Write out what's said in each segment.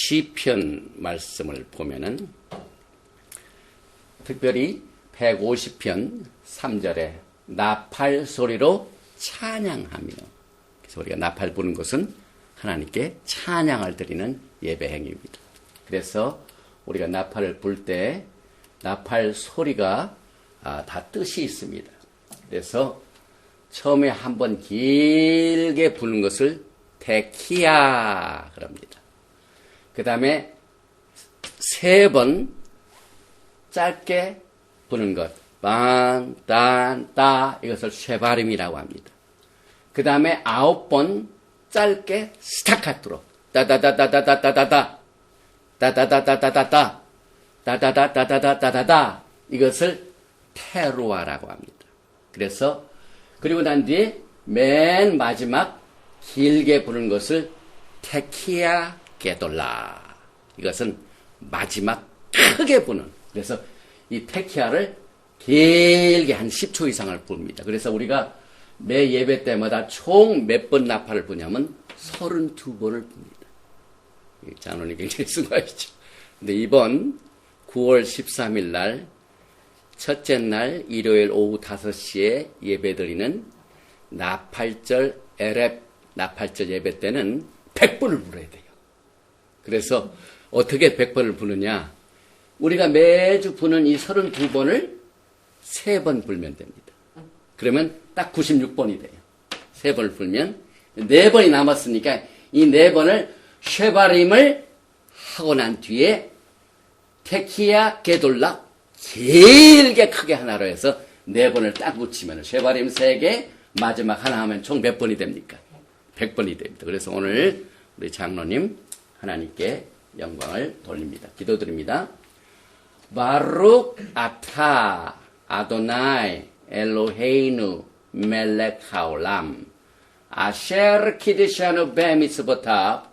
시편 말씀을 보면은 특별히 150편 3절에 나팔 소리로 찬양하며, 그래서 우리가 나팔 부는 것은 하나님께 찬양을 드리는 예배 행위입니다. 그래서 우리가 나팔을 불 때 나팔 소리가 다 뜻이 있습니다. 그래서 처음에 한번 길게 부는 것을 테키야 그럽니다. 그 다음에 3번 짧게 부는 것, 반, 단, 따, 이것을 쉐바림이라고 합니다. 그 다음에 9번 짧게 스타카토로 따다다다다다다다다 따다다다다다다 따다다다다다다다, 이것을 테루아라고 합니다. 그래서 그리고 난 뒤에 맨 마지막 길게 부는 것을 테키야 게돌라, 이것은 마지막 크게 부는, 그래서 이 테키야를 길게 한 10초 이상을 부릅니다. 그래서 우리가 매 예배 때마다 총 몇 번 나팔을 부냐면 32번을 붑니다. 장로님 굉장히 수고하시죠. 근데 이번 9월 13일 날 첫째 날 일요일 오후 5시에 예배 드리는 나팔절 에렙 나팔절 예배 때는 100번을 불어야 돼요. 그래서 어떻게 100번을 부느냐, 우리가 매주 부는 이 32번을 3번 불면 됩니다. 그러면 딱 96번이 돼요. 3번을 불면 4번이 남았으니까 이 4번을 쉐바림을 하고 난 뒤에 테키야 게돌라 길게 크게 하나로 해서 4번을 딱 붙이면 쉐바림 3개, 마지막 하나 하면 총 몇 번이 됩니까? 100번이 됩니다. 그래서 오늘 우리 장로님 하나님께 영광을 돌립니다. 기도드립니다. 바룩 아타 아도나이 엘로헤이누 멜렉 하올람 아셰르 키드샤누 베미스보탑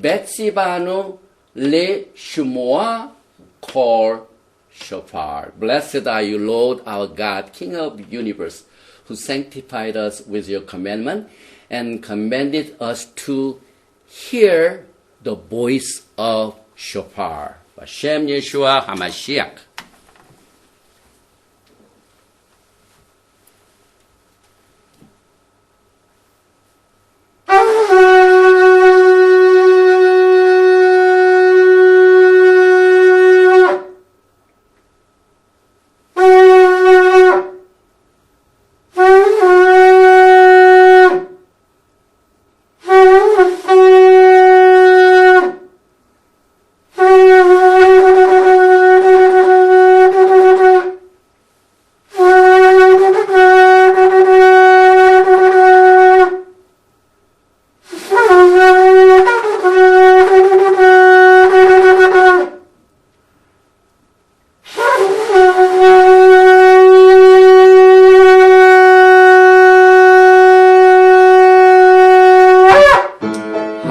베tsi바누 레 슈모아 콜 shofar. Blessed are you, Lord our God, King of the universe, who sanctified us with your commandment and commanded us to hear the voice of shofar. Hashem Yeshua HaMashiach.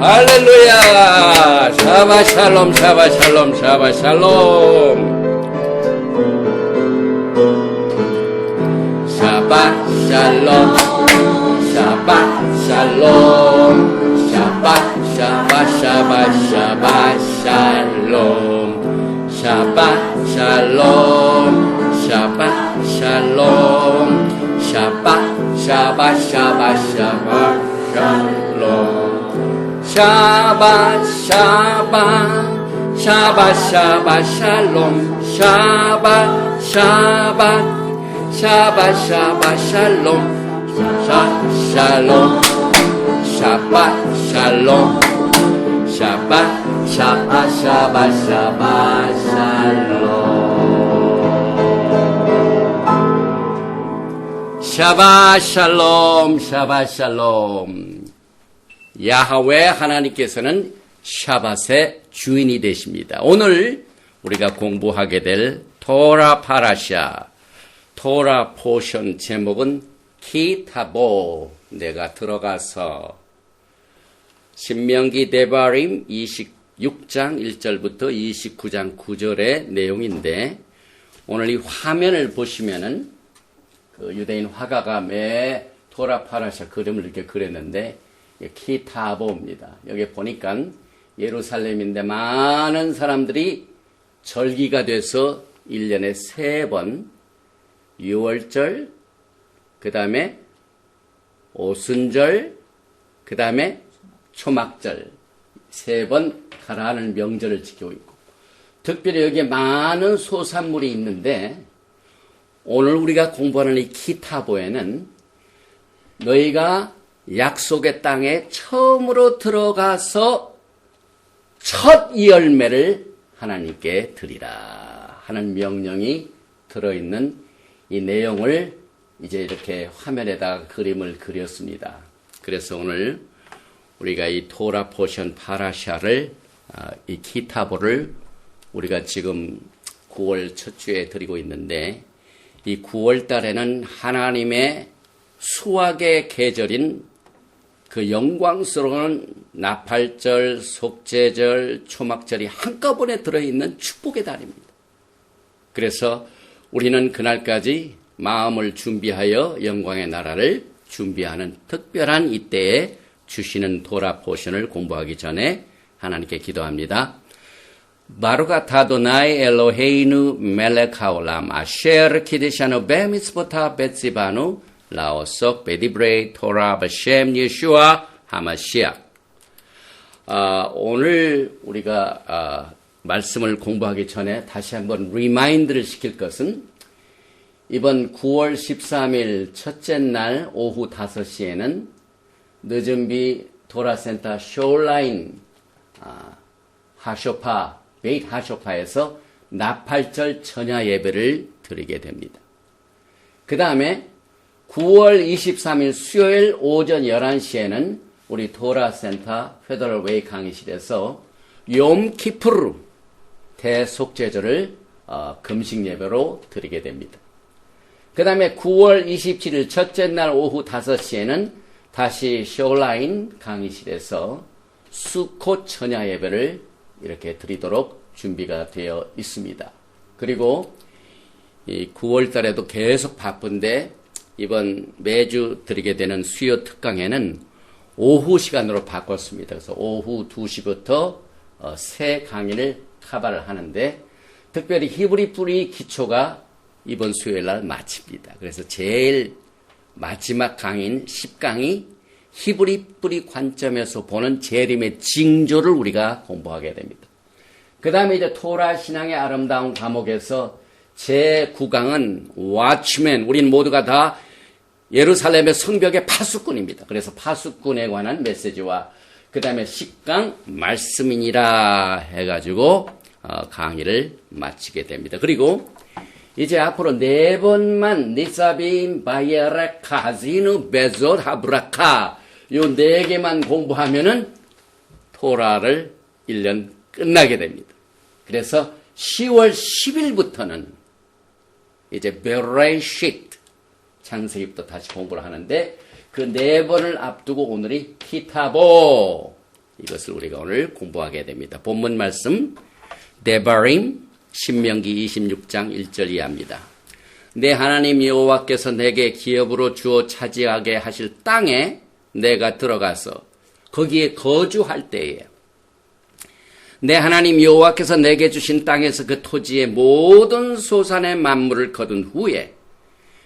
할렐루야! 샤바샬롬, 샤바샬롬, 샤바샬롬. 샤바샬롬, 샤바샬롬, 샤바샤바샤바샤바샬롬, 샤바샬롬, 샤바샬롬, 샤바샤바샤바샤바샬롬. 샤바 샤바 샤바 샤바 샬롬 샤바 샤바 샤바 샤바 샬롬 샬롬 샤바 샬롬 샤바 샤바 샤바 샤바 샬롬 샤바 샬롬 샤바 샬롬. 야하웨 하나님께서는 샤밧의 주인이 되십니다. 오늘 우리가 공부하게 될 토라 파라샤, 토라 포션 제목은 키타보, 내가 들어가서. 신명기 데바림 26장 1절부터 29장 9절의 내용인데, 오늘 이 화면을 보시면은 그 유대인 화가가 매 토라 파라샤 그림을 이렇게 그렸는데 키타보입니다. 여기 보니까 예루살렘인데 많은 사람들이 절기가 돼서 1년에 3번, 유월절, 그 다음에 오순절, 그 다음에 초막절 3번 가라하는 명절을 지키고 있고, 특별히 여기에 많은 소산물이 있는데 오늘 우리가 공부하는 이 기타보에는 너희가 약속의 땅에 처음으로 들어가서 첫 열매를 하나님께 드리라 하는 명령이 들어있는 이 내용을 이제 이렇게 화면에다가 그림을 그렸습니다. 그래서 오늘 우리가 이 토라 포션 파라샤를 이 기타보를 우리가 지금 9월 첫 주에 드리고 있는데, 이 9월 달에는 하나님의 수확의 계절인 그 영광스러운 나팔절, 속죄절, 초막절이 한꺼번에 들어있는 축복의 달입니다. 그래서 우리는 그날까지 마음을 준비하여 영광의 나라를 준비하는 특별한 이때에 주시는 토라 포션을 공부하기 전에 하나님께 기도합니다. 바루카 아도나이 엘로헤이누 멜렉 하올람 아셰르 키드샤노 베미스보타 베츠바누 라오속 베디브레이 토라 바셴 예슈아 하마시아. 오늘 우리가 말씀을 공부하기 전에 다시 한번 리마인드를 시킬 것은, 이번 9월 13일 첫째 날 오후 5시에는 늦은비 도라센터 쇼라인 하쇼파, 베이트 하쇼파에서 나팔절 전야 예배를 드리게 됩니다. 그 다음에 9월 23일 수요일 오전 11시에는 우리 도라센터 페더럴 웨이 강의실에서 욤키푸르 대속죄절을 금식 예배로 드리게 됩니다. 그 다음에 9월 27일 첫째 날 오후 5시에는 다시 쇼라인 강의실에서 수콧 전야 예배를 이렇게 드리도록 준비가 되어 있습니다. 그리고 이 9월 달에도 계속 바쁜데 이번 매주 드리게 되는 수요 특강에는 오후 시간으로 바꿨습니다. 그래서 오후 2시부터 새 강의를 카바를 하는데, 특별히 히브리 뿌리 기초가 이번 수요일 날 마칩니다. 그래서 제일 마지막 강의인 10강이 히브리 뿌리 관점에서 보는 재림의 징조를 우리가 공부하게 됩니다. 그 다음에 이제 토라 신앙의 아름다운 과목에서 제9강은 와치맨, 우린 모두가 다 예루살렘의 성벽의 파수꾼입니다. 그래서 파수꾼에 관한 메시지와 그 다음에 10강 말씀이니라 해가지고 강의를 마치게 됩니다. 그리고 이제 앞으로 4번만 니사빈 바이에라 카지누 베존 하브라카 요 4개만 공부하면은 토라를 1년 끝나게 됩니다. 그래서 10월 10일부터는 이제 베레시트 창세기부터 다시 공부를 하는데, 그 4번을 앞두고 오늘이 키타보, 이것을 우리가 오늘 공부하게 됩니다. 본문 말씀 데바림 신명기 26장 1절 이하입니다. 내 하나님 여호와께서 내게 기업으로 주어 차지하게 하실 땅에 내가 들어가서 거기에 거주할 때에 내 하나님 여호와께서 내게 주신 땅에서 그 토지의 모든 소산의 만물을 거둔 후에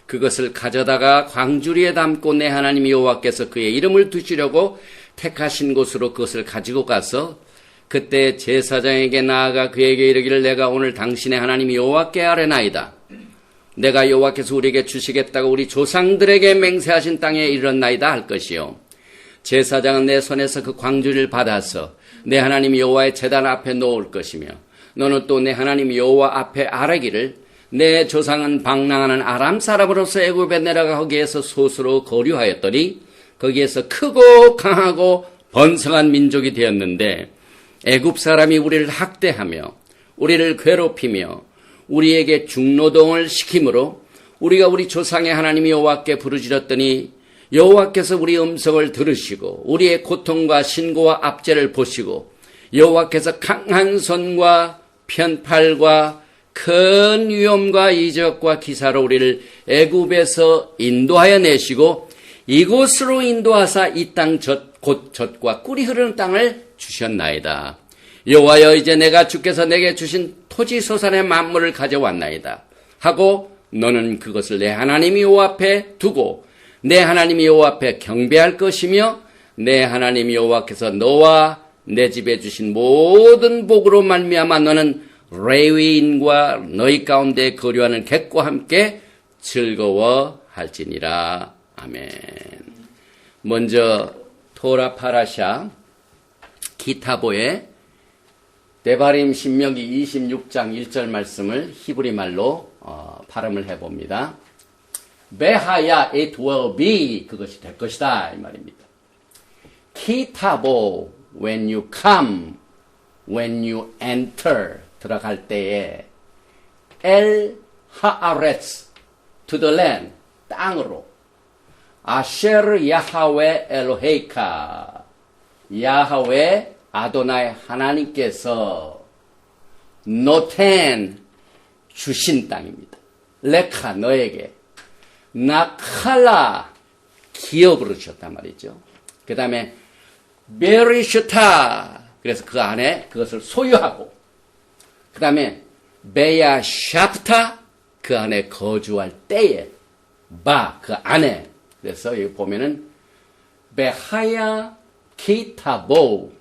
그것을 가져다가 광주리에 담고 내 하나님 여호와께서 그의 이름을 두시려고 택하신 곳으로 그것을 가지고 가서 그때 제사장에게 나아가 그에게 이르기를 내가 오늘 당신의 하나님 여호와께 아뢰나이다. 내가 여호와께서 우리에게 주시겠다고 우리 조상들에게 맹세하신 땅에 이르렀나이다 할 것이요. 제사장은 내 손에서 그 광주리를 받아서 내 하나님 여호와의 제단 앞에 놓을 것이며 너는 또 내 하나님 여호와 앞에 아뢰기를 내 조상은 방랑하는 아람 사람으로서 애굽에 내려가 거기에서 소수로 거류하였더니 거기에서 크고 강하고 번성한 민족이 되었는데 애굽 사람이 우리를 학대하며 우리를 괴롭히며 우리에게 중노동을 시키므로 우리가 우리 조상의 하나님 여호와께 부르짖었더니 여호와께서 우리 음성을 들으시고 우리의 고통과 신고와 압제를 보시고 여호와께서 강한 손과 편팔과 큰 위험과 이적과 기사로 우리를 애굽에서 인도하여 내시고 이곳으로 인도하사 이 땅 곧 젖과 꿀이 흐르는 땅을 주셨나이다. 여호와여 이제 내가 주께서 내게 주신 토지 소산의 만물을 가져왔나이다 하고 너는 그것을 내 하나님 여호와 앞에 두고 내 하나님 여호와 앞에 경배할 것이며 내 하나님 여호와께서 너와 내 집에 주신 모든 복으로 말미암아 너는 레위인과 너희 가운데 거류하는 객과 함께 즐거워할지니라. 아멘. 먼저 토라 파라샤 기타보의 데바림 신명기 26장 1절 말씀을 히브리 말로 발음을 해봅니다. 베하야 it will be 그것이 될 것이다 이 말입니다. 키타보 when you come, when you enter 들어갈 때에 엘 하아렛 to the land 땅으로 아셰르 야하웨 엘로헤이카 야하웨 아도나이 하나님께서 노텐 주신 땅입니다. 레카 너에게 나칼라 기업으로 주셨단 말이죠. 그 다음에 베리슈타 그래서 그 안에 그것을 소유하고 그 다음에 베야 샤프타 그 안에 거주할 때에 바 그 안에 그래서 여기 보면은 베하야 키타보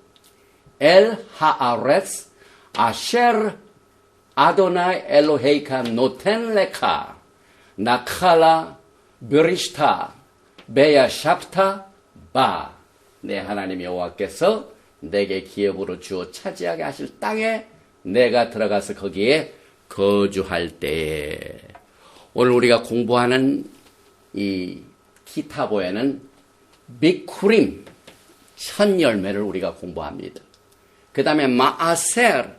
엘 하아레스 아셰르 아도나이 엘로헤이카 노텐 레카 나칼라 베리슈타 베야 샤프타 바 내 하나님 여호와께서 내게 기업으로 주어 차지하게 하실 땅에 내가 들어가서 거기에 거주할 때에 오늘 우리가 공부하는 이 기타보에는 비쿠림 첫 열매를 우리가 공부합니다. 그 다음에 마아셀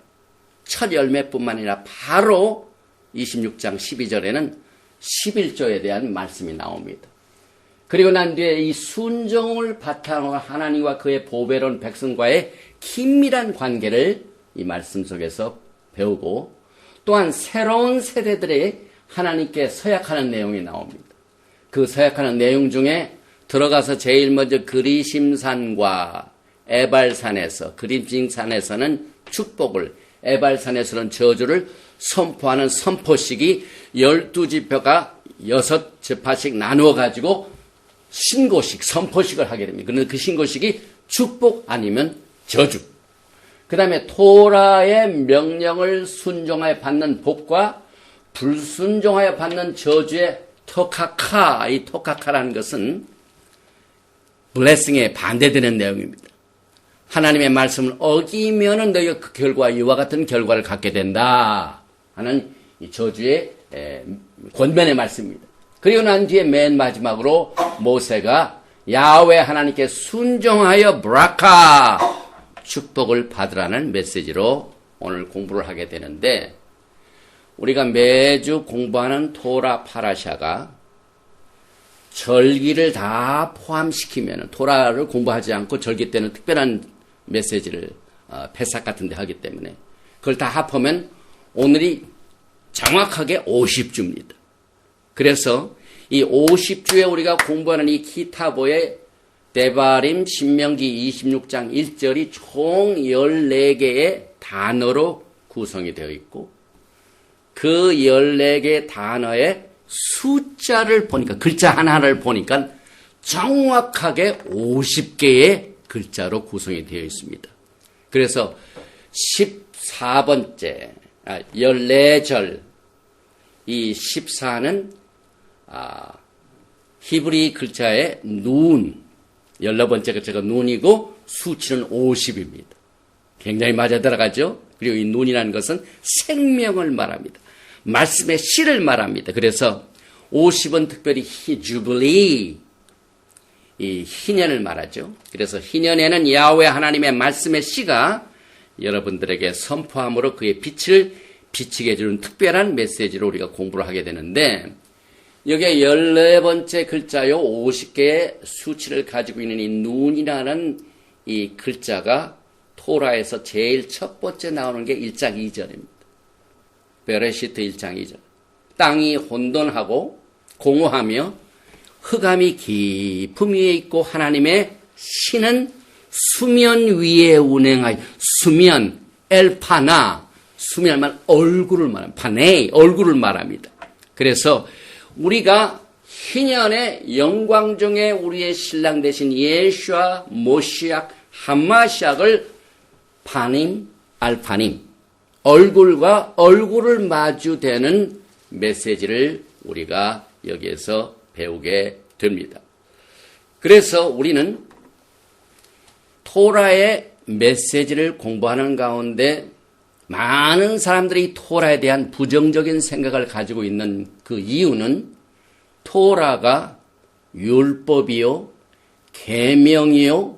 첫 열매뿐만 아니라 바로 26장 12절에는 11조에 대한 말씀이 나옵니다. 그리고 난 뒤에 이 순종을 바탕으로 하나님과 그의 보배로운 백성과의 긴밀한 관계를 이 말씀 속에서 배우고 또한 새로운 세대들의 하나님께 서약하는 내용이 나옵니다. 그 서약하는 내용 중에 들어가서 제일 먼저 그리심산과 에발산에서 그리심산에서는 축복을 에발산에서는 저주를 선포하는 선포식이 12지파가 6지파씩 나누어 가지고 신고식, 선포식을 하게 됩니다. 그런데 그 신고식이 축복 아니면 저주. 그 다음에 토라의 명령을 순종하여 받는 복과 불순종하여 받는 저주의 토카카, 이 토카카라는 것은 블레싱에 반대되는 내용입니다. 하나님의 말씀을 어기면은 너희가 그 결과, 이와 같은 결과를 갖게 된다 하는 이 저주의 권면의 말씀입니다. 그리고 난 뒤에 맨 마지막으로 모세가 야훼 하나님께 순종하여 브라카 축복을 받으라는 메시지로 오늘 공부를 하게 되는데 우리가 매주 공부하는 토라 파라샤가 절기를 다 포함시키면 토라를 공부하지 않고 절기 때는 특별한 메시지를 패삭 같은 데 하기 때문에 그걸 다 합하면 오늘이 정확하게 50주입니다. 그래서 이 50주에 우리가 공부하는 이 기타보의 데바림 신명기 26장 1절이 총 14개의 단어로 구성이 되어 있고 그 14개의 단어의 숫자를 보니까 글자 하나를 보니까 정확하게 50개의 글자로 구성이 되어 있습니다. 그래서 14번째 14절 이 14는 히브리 글자의 눈 14번째 글자가 눈이고 수치는 50입니다. 굉장히 맞아 들어가죠. 그리고 이 눈이라는 것은 생명을 말합니다. 말씀의 씨를 말합니다. 그래서 50은 특별히 주빌리 이 희년을 말하죠. 그래서 희년에는 야훼 하나님의 말씀의 씨가 여러분들에게 선포함으로 그의 빛을 비치게 해주는 특별한 메시지로 우리가 공부를 하게 되는데 여기에 14번째 글자요 50개의 수치를 가지고 있는 이 눈이라는 이 글자가 토라에서 제일 첫 번째 나오는 게 1장 2절입니다. 베레시트 1장 2절. 땅이 혼돈하고 공허하며 흑암이 깊음 위에 있고 하나님의 신은 수면 위에 운행하여 수면 엘파나, 수미하면 얼굴을 말합니다. 파네이, 얼굴을 말합니다. 그래서 우리가 희년의 영광 중에 우리의 신랑 되신 예수와 모시약, 하마시약을 파님, 알파님, 얼굴과 얼굴을 마주대는 메시지를 우리가 여기에서 배우게 됩니다. 그래서 우리는 토라의 메시지를 공부하는 가운데 많은 사람들이 토라에 대한 부정적인 생각을 가지고 있는 그 이유는 토라가 율법이요, 계명이요,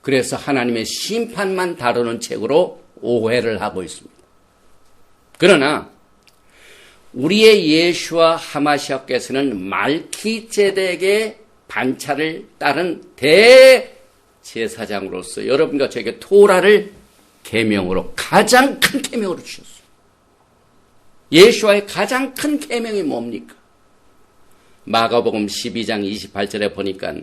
그래서 하나님의 심판만 다루는 책으로 오해를 하고 있습니다. 그러나 우리의 예수와 하마시아께서는 말키제덱의 반차를 따른 대제사장으로서 여러분과 저에게 토라를 계명으로 가장 큰 계명으로 주셨어요. 예수와의 가장 큰 계명이 뭡니까? 마가복음 12장 28절에 보니까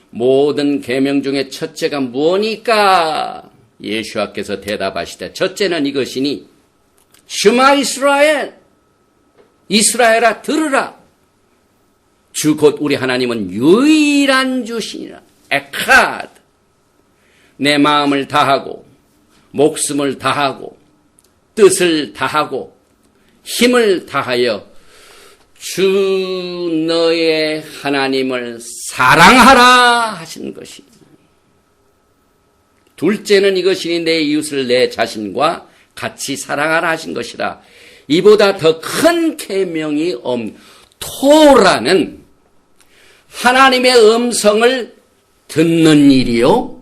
모든 계명 중에 첫째가 뭐니까? 예수와께서 대답하시되 첫째는 이것이니 슈마 이스라엘, 이스라엘아 들으라. 주 곧 우리 하나님은 유일한 주시니라. 에카드. 내 마음을 다하고 목숨을 다하고 뜻을 다하고 힘을 다하여 주 너의 하나님을 사랑하라 하신 것이. 둘째는 이것이니 내 이웃을 내 자신과 같이 사랑하라 하신 것이라. 이보다 더 큰 계명이 없는 토라는 하나님의 음성을 듣는 일이요,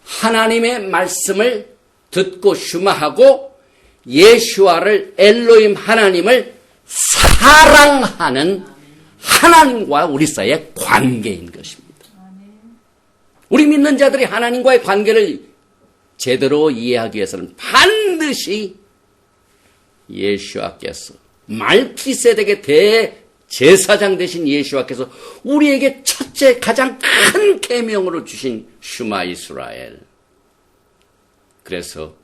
하나님의 말씀을 듣고 슈마하고 예수와를 엘로힘 하나님을 사랑하는 하나님과 우리 사이의 관계인 것입니다. 우리 믿는 자들이 하나님과의 관계를 제대로 이해하기 위해서는 반드시 예수와께서 말키세덱의 대제사장 되신 예수와께서 우리에게 첫째 가장 큰 계명으로 주신 슈마 이스라엘. 그래서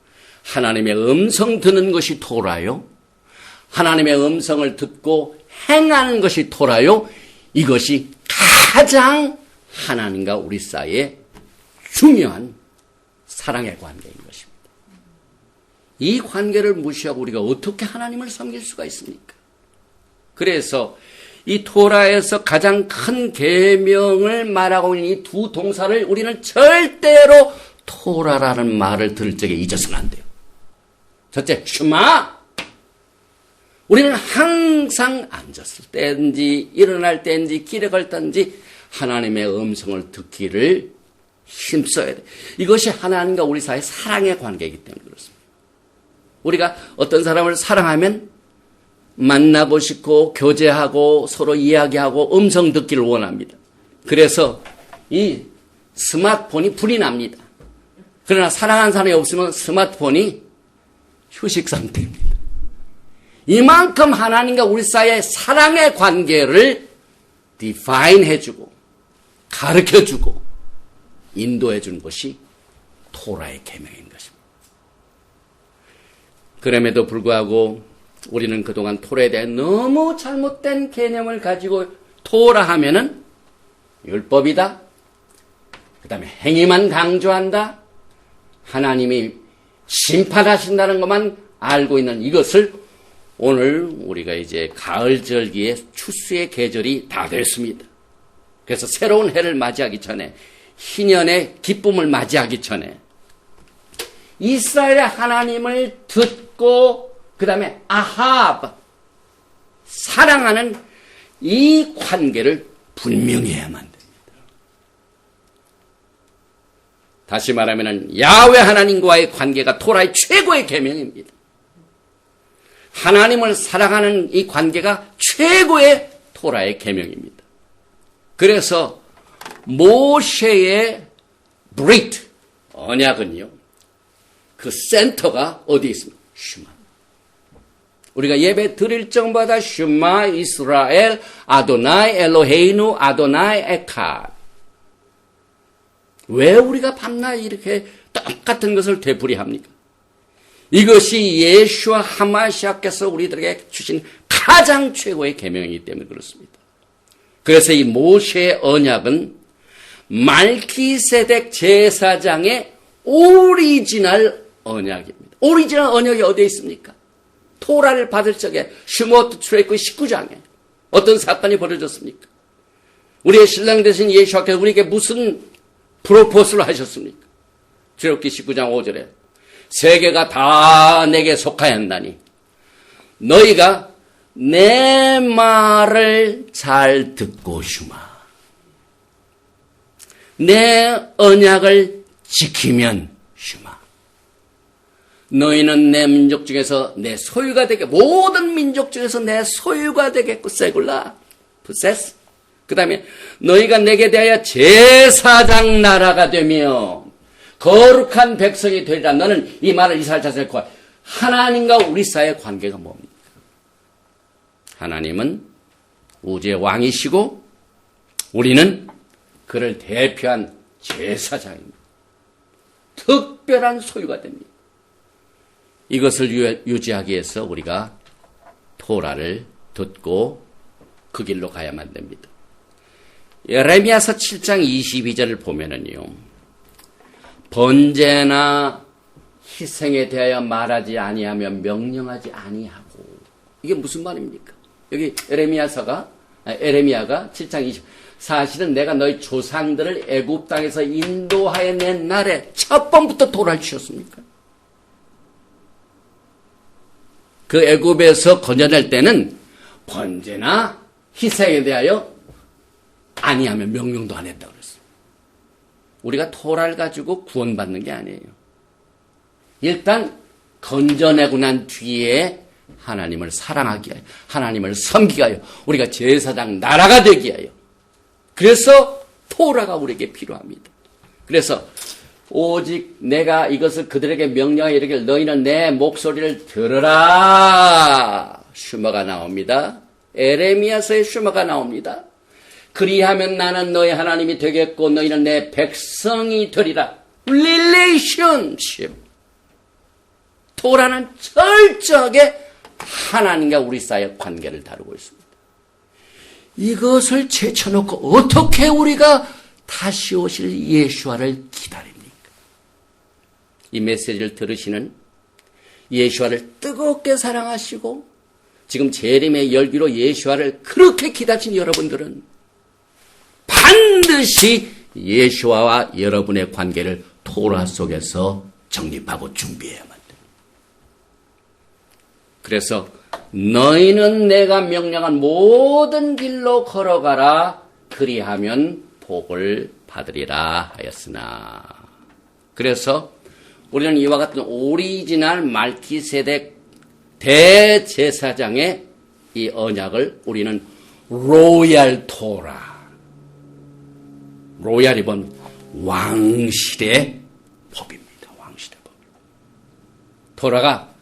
하나님의 음성 듣는 것이 토라요, 하나님의 음성을 듣고 행하는 것이 토라요, 이것이 가장 하나님과 우리 사이에 중요한 사랑의 관계인 것입니다. 이 관계를 무시하고 우리가 어떻게 하나님을 섬길 수가 있습니까? 그래서 이 토라에서 가장 큰 계명을 말하고 있는 이 두 동사를 우리는 절대로 토라라는 말을 들을 적에 잊어서는 안 돼요. 첫째, 슈마. 우리는 항상 앉았을 때인지 일어날 때인지 길에 갈 때인지 하나님의 음성을 듣기를 힘써야 돼. 이것이 하나님과 우리 사이의 사랑의 관계이기 때문에 그렇습니다. 우리가 어떤 사람을 사랑하면 만나고 싶고 교제하고 서로 이야기하고 음성 듣기를 원합니다. 그래서 이 스마트폰이 불이 납니다. 그러나 사랑하는 사람이 없으면 스마트폰이 휴식 상태입니다. 이만큼 하나님과 우리 사이의 사랑의 관계를 define 해주고 가르쳐주고 인도해준 것이 토라의 계명인 것입니다. 그럼에도 불구하고 우리는 그동안 토라에 대해 너무 잘못된 개념을 가지고 토라 하면은 율법이다, 그 다음에 행위만 강조한다, 하나님이 심판하신다는 것만 알고 있는 이것을 오늘 우리가 이제 가을 절기에 추수의 계절이 다 됐습니다. 그래서 새로운 해를 맞이하기 전에, 희년의 기쁨을 맞이하기 전에 이스라엘의 하나님을 듣고 그 다음에 아합, 사랑하는 이 관계를 분명히 해야만 됩니다. 다시 말하면 야훼 하나님과의 관계가 토라의 최고의 계명입니다. 하나님을 사랑하는 이 관계가 최고의 토라의 계명입니다. 그래서 모세의 브리트, 언약은요, 그 센터가 어디 있습니까? 슈마. 우리가 예배 드릴 적마다 슈마 이스라엘 아도나이 엘로헤이누 아도나이 에캇. 왜 우리가 밤낮 이렇게 똑같은 것을 되풀이합니까? 이것이 예수와 하마시아께서 우리들에게 주신 가장 최고의 계명이기 때문에 그렇습니다. 그래서 이 모세의 언약은 말기세덱 제사장의 오리지널 언약입니다. 오리지널 언약이 어디에 있습니까? 토라를 받을 적에 슈모트 트레이크 19장에 어떤 사건이 벌어졌습니까? 우리의 신랑 되신 예수께서 우리에게 무슨 프로포즈를 하셨습니까? 출애굽기 19장 5절에 세계가 다 내게 속하였나니 너희가 내 말을 잘 듣고 슈마. 내 언약을 지키면 슈마. 너희는 내 민족 중에서 내 소유가 되게, 모든 민족 중에서 내 소유가 되겠고, 세굴라, 부세스. 그 다음에 너희가 내게 대하여 제사장 나라가 되며 거룩한 백성이 되리라. 너는 이 말을 이스라엘 자손에 고 하나님과 우리 사이의 관계가 뭡니까? 하나님은 우주의 왕이시고 우리는 그를 대표한 제사장입니다. 특별한 소유가 됩니다. 이것을 유지하기 위해서 우리가 토라를 듣고 그 길로 가야만 됩니다. 예레미야서 7장 22절을 보면은요, 번제나 희생에 대하여 말하지 아니하며 명령하지 아니하고, 이게 무슨 말입니까? 여기 예레미야가 7장 20, 사실은 내가 너희 조상들을 애굽 땅에서 인도하여 낸 날에 첫 번부터 토라를 주셨습니까? 그 애굽에서 건져낼 때는 번제나 희생에 대하여 아니하면 명령도 안 했다고 그랬어요. 우리가 토라를 가지고 구원받는 게 아니에요. 일단 건져내고 난 뒤에 하나님을 사랑하기 위하여, 하나님을 섬기기 위하여, 우리가 제사장 나라가 되기 위하여. 그래서 토라가 우리에게 필요합니다. 그래서 오직 내가 이것을 그들에게 명령하여 이르기를 너희는 내 목소리를 들으라. 슈마가 나옵니다. 에레미야서의 슈마가 나옵니다. 그리하면 나는 너희 하나님이 되겠고 너희는 내 백성이 되리라. relationship. 토라는 철저하게 하나님과 우리 사이의 관계를 다루고 있습니다. 이것을 제쳐놓고 어떻게 우리가 다시 오실 예수와를 기다립니까? 이 메시지를 들으시는 예수와를 뜨겁게 사랑하시고 지금 재림의 열기로 예수와를 그렇게 기다리신 여러분들은 반드시 예수와 여러분의 관계를 토라 속에서 정립하고 준비해야만 됩니다. 그래서 너희는 내가 명령한 모든 길로 걸어가라. 그리하면 복을 받으리라 하였으나. 그래서 우리는 이와 같은 오리지널 말기세덱 대제사장의 이 언약을 우리는 로얄 토라. 로얄이 본 왕실의 법입니다. 왕실의 법. 토라가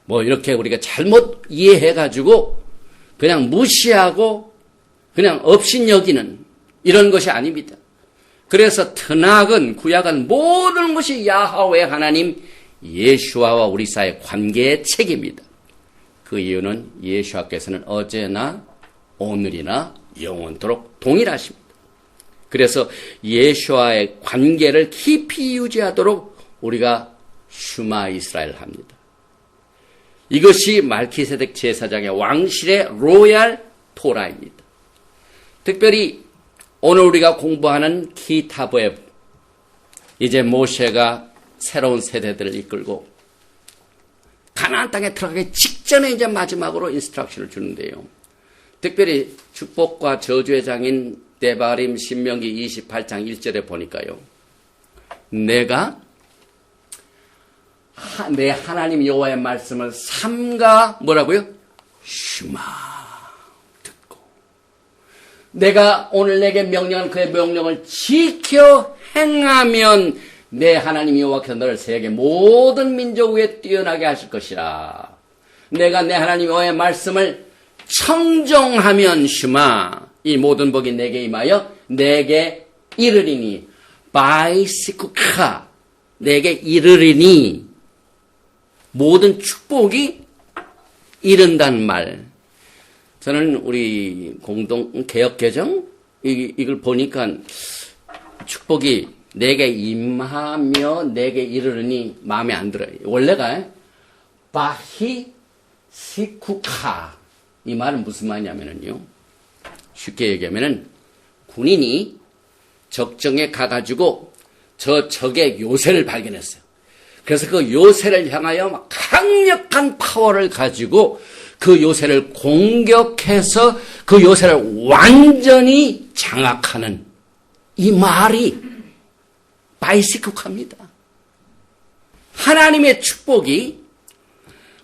뭐 이렇게 우리가 잘못 이해해가지고 그냥 무시하고 그냥 업신여기는 이런 것이 아닙니다. 그래서 트낙은 구약은 모든 것이 야하웨 하나님 예수와와 우리 사이의 관계의 책입니다. 그 이유는 예수께서는 어제나 오늘이나 영원토록 동일하십니다. 그래서 예수와의 관계를 깊이 유지하도록 우리가 슈마 이스라엘 합니다. 이것이 말기세덱 제사장의 왕실의 로얄 토라입니다. 특별히 오늘 우리가 공부하는 기타브의 이제 모세가 새로운 세대들을 이끌고 가나안 땅에 들어가기 직전에 이제 마지막으로 인스트럭션을 주는데요. 특별히 축복과 저주의 장인 데바림 신명기 28장 1절에 보니까요. 내가 내 하나님 여호와의 말씀을 삼가 뭐라고요? 슈마 듣고 내가 오늘 내게 명령한 그의 명령을 지켜 행하면 내 하나님 여호와께서 너를 세계 모든 민족 위에 뛰어나게 하실 것이라. 내가 내 하나님 여호와의 말씀을 청종하면 슈마 이 모든 복이 내게 임하여 내게 이르리니 바이시쿠카 내게 이르리니 모든 축복이 이른다는 말. 저는 우리 공동 개혁개정 이걸 보니까 축복이 내게 임하며 내게 이르르니 마음에 안 들어요. 원래가 바히 시쿠카 이 말은 무슨 말이냐면요. 쉽게 얘기하면은 군인이 적정에 가가지고 저 적의 요새를 발견했어요. 그래서 그 요새를 향하여 막 강력한 파워를 가지고 그 요새를 공격해서 그 요새를 완전히 장악하는 이 말이 바이시쿡합니다. 하나님의 축복이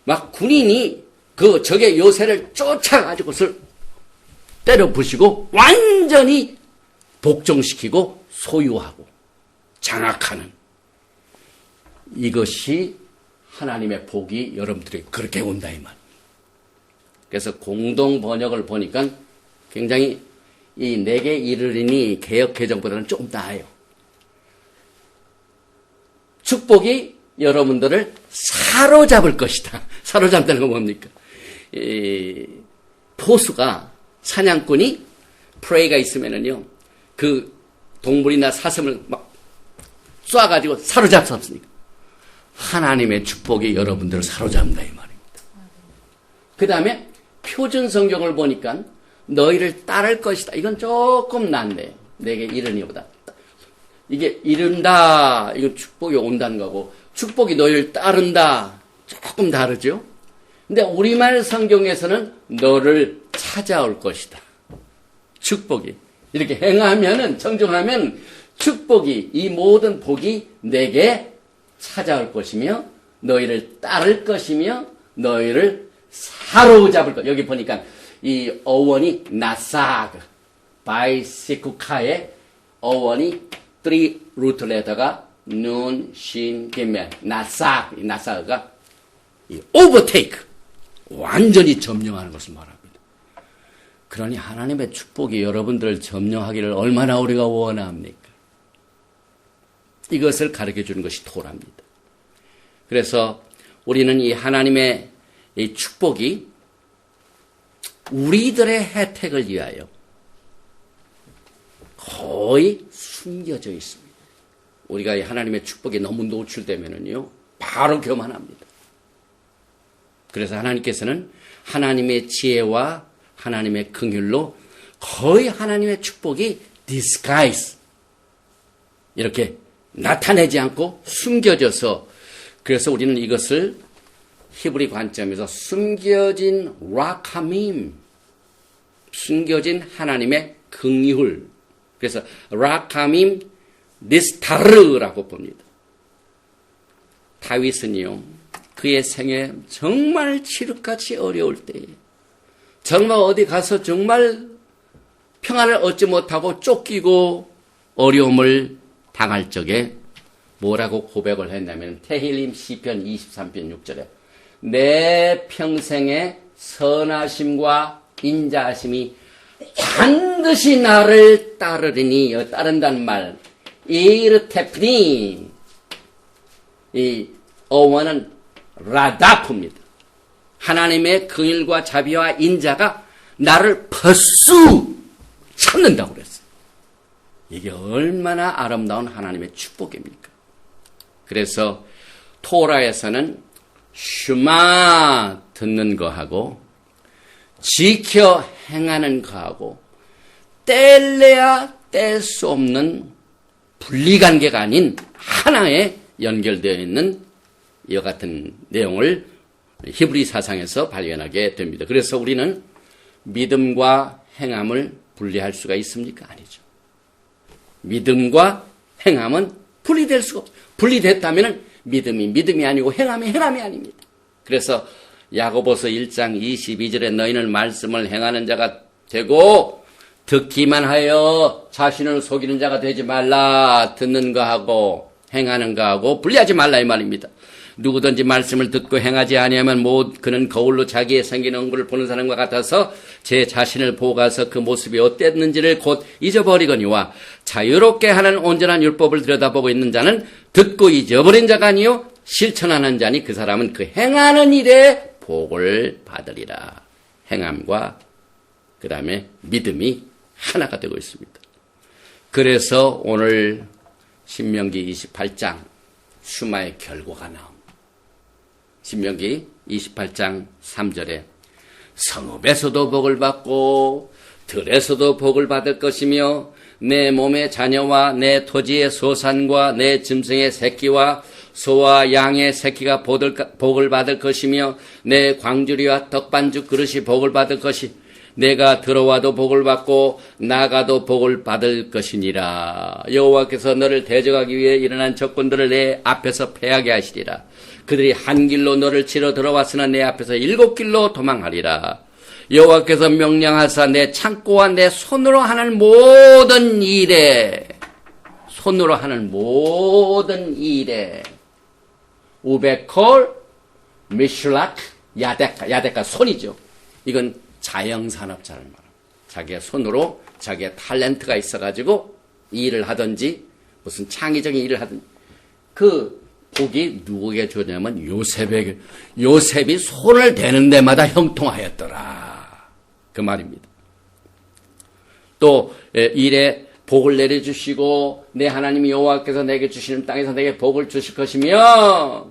막 군인이 그 적의 요새를 쫓아가지고 그것을 때려 부시고 완전히 복종시키고 소유하고 장악하는 이것이 하나님의 복이 여러분들이 그렇게 온다 이 말입니다. 그래서 공동 번역을 보니까 굉장히 이 내게 이르리니 개혁개정보다는 좀 나아요. 축복이 여러분들을 사로잡을 것이다. 사로잡다는 건 뭡니까? 포수가 사냥꾼이 프레이가 있으면은요 그 동물이나 사슴을 막 쏴가지고 사로잡을 수 없으니까 하나님의 축복이 여러분들을 사로잡는다 이 말입니다. 그 다음에 표준 성경을 보니까 너희를 따를 것이다. 이건 조금 낫네요. 내게 이르니보다. 이게 이른다. 이건 축복이 온다는 거고 축복이 너희를 따른다. 조금 다르죠. 근데 우리말 성경에서는 너를 찾아올 것이다. 축복이. 이렇게 행하면은 청중하면 축복이 이 모든 복이 내게 찾아올 것이며 너희를 따를 것이며 너희를 사로잡을 것. 여기 보니까 이 어원이 나사그 바이시쿠카의 어원이 3 루트 레터가 눈, 신, 김멜 나사그 나사그가 이 오버테이크 완전히 점령하는 것을 말합니다. 그러니 하나님의 축복이 여러분들을 점령하기를 얼마나 우리가 원합니까? 이것을 가르쳐주는 것이 토라입니다. 그래서 우리는 이 하나님의 이 축복이 우리들의 혜택을 위하여 거의 숨겨져 있습니다. 우리가 이 하나님의 축복에 너무 노출되면은요, 바로 교만합니다. 그래서 하나님께서는 하나님의 지혜와 하나님의 긍휼로 거의 하나님의 축복이 disguise 이렇게 나타내지 않고 숨겨져서 그래서 우리는 이것을 히브리 관점에서 숨겨진 라카밈 숨겨진 하나님의 긍휼 그래서 라카밈 니스타르라고 봅니다. 다윗은요 그의 생애 정말 칠흑같이 어려울 때에 정말 어디 가서 정말 평안을 얻지 못하고 쫓기고 어려움을 당할 적에 뭐라고 고백을 했냐면 테힐림 시편 23편 6절에 내 평생의 선하심과 인자하심이 반드시 나를 따르리니 따른다는 말 이르테프니 이 어원은 라다프입니다. 하나님의 긍휼과 자비와 인자가 나를 벌써 찾는다고 그랬어요. 이게 얼마나 아름다운 하나님의 축복입니까? 그래서 토라에서는 슈마 듣는 거하고 지켜 행하는 거하고 뗄래야 뗄 수 없는 분리관계가 아닌 하나에 연결되어 있는 이와 같은 내용을 히브리 사상에서 발견하게 됩니다. 그래서 우리는 믿음과 행함을 분리할 수가 있습니까? 아니죠. 믿음과 행함은 분리될 수가 없어요. 분리됐다면 믿음이 아니고 행함이 아닙니다. 그래서 야고보서 1장 22절에 너희는 말씀을 행하는 자가 되고 듣기만 하여 자신을 속이는 자가 되지 말라. 듣는 거하고 행하는 거하고 분리하지 말라 이 말입니다. 누구든지 말씀을 듣고 행하지 아니하면 그는 거울로 자기의 생긴 얼굴을 보는 사람과 같아서 제 자신을 보고 가서 그 모습이 어땠는지를 곧 잊어버리거니와 자유롭게 하는 온전한 율법을 들여다보고 있는 자는 듣고 잊어버린 자가 아니요 실천하는 자니 그 사람은 그 행하는 일에 복을 받으리라. 행함과 그 다음에 믿음이 하나가 되고 있습니다. 그래서 오늘 신명기 28장 슈마의 결과가 나옵니다. 신명기 28장 3절에 성읍에서도 복을 받고 들에서도 복을 받을 것이며 내 몸의 자녀와 내 토지의 소산과 내 짐승의 새끼와 소와 양의 새끼가 복을 받을 것이며 내 광주리와 떡반죽 그릇이 복을 받을 것이 내가 들어와도 복을 받고 나가도 복을 받을 것이니라. 여호와께서 너를 대적하기 위해 일어난 적군들을 내 앞에서 패하게 하시리라. 그들이 한 길로 너를 치러 들어왔으나 내 앞에서 7길로 도망하리라. 여호와께서 명령하사 내 창고와 내 손으로 하는 모든 일에 우베콜, 미슐락, 야데카 손이죠. 이건 자영산업자를 말합니다. 자기의 손으로 자기의 탤런트가 있어가지고 일을 하든지 무슨 창의적인 일을 하든지 그 복이 누구에게 주냐면 요셉이 손을 대는 데마다 형통하였더라. 그 말입니다. 또 일에 복을 내려주시고 내 하나님 여호와께서 내게 주시는 땅에서 내게 복을 주실 것이며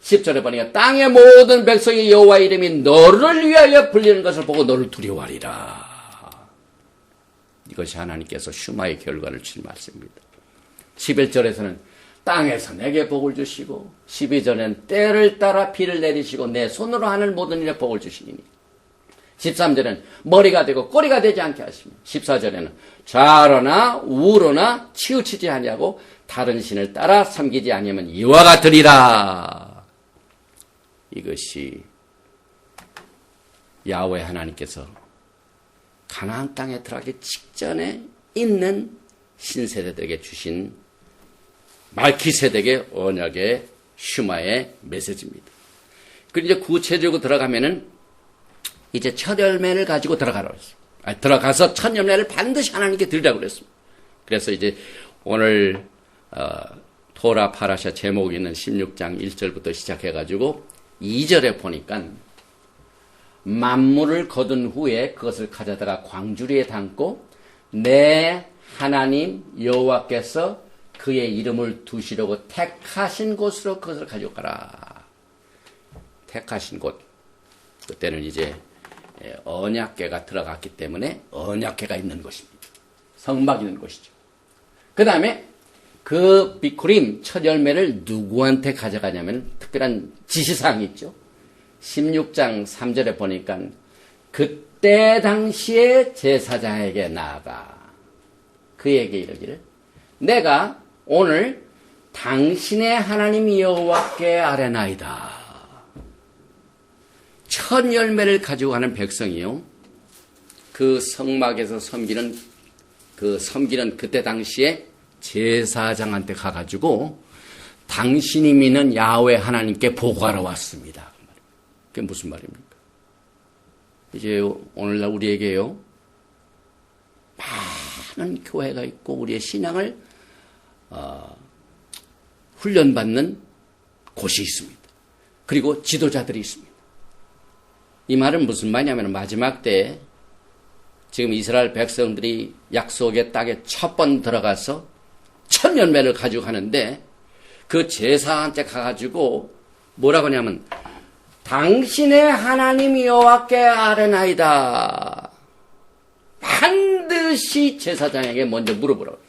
10절에 보니까 땅의 모든 백성이 여호와 이름이 너를 위하여 불리는 것을 보고 너를 두려워하리라. 이것이 하나님께서 슈마의 결과를 주신 말씀입니다. 11절에서는 땅에서 내게 복을 주시고 12절에는 때를 따라 비를 내리시고 내 손으로 하는 모든 일에 복을 주시니 13절에는 머리가 되고 꼬리가 되지 않게 하시며 14절에는 좌로나 우로나 치우치지 아니하고 다른 신을 따라 섬기지 아니하면 이와 같으리라. 이것이 야훼 하나님께서 가나안 땅에 들어가기 직전에 있는 신세대들에게 주신 말키세덱의 언약의 슈마의 메시지입니다. 그리고 이제 구체적으로 들어가면은 이제 첫 열매를 가지고 들어가라고 했어요. 들어가서 첫 열매를 반드시 하나님께 드리라고 그랬습니다. 그래서 이제 오늘 토라 파라샤 제목이 있는 16장 1절부터 시작해가지고 2절에 보니까 만물을 거둔 후에 그것을 가져다가 광주리에 담고 내 하나님 여호와께서 그의 이름을 두시려고 택하신 곳으로 그것을 가지고 가라. 택하신 곳. 그때는 이제 언약궤가 들어갔기 때문에 언약궤가 있는 곳입니다. 성막이 있는 곳이죠. 그 다음에 그 비쿠림 첫 열매를 누구한테 가져가냐면 특별한 지시사항이 있죠. 16장 3절에 보니까 그때 당시에 제사장에게 나아가 그에게 이르기를 내가 오늘 당신의 하나님 여호와께 아뢰나이다. 첫 열매를 가지고 가는 백성이요. 그 성막에서 섬기는 그때 당시에 제사장한테 가가지고 당신이 믿는 야훼 하나님께 보고하러 왔습니다. 그게 무슨 말입니까? 이제 오늘날 우리에게요. 많은 교회가 있고 우리의 신앙을 훈련받는 곳이 있습니다. 그리고 지도자들이 있습니다. 이 말은 무슨 말이냐면 마지막 때에 지금 이스라엘 백성들이 약속의 땅에 첫 번 들어가서 첫 열매를 가지고 가는데 그 제사한테 가가지고 뭐라고 하냐면 당신의 하나님 여호와께 아뢰나이다. 반드시 제사장에게 먼저 물어보라고.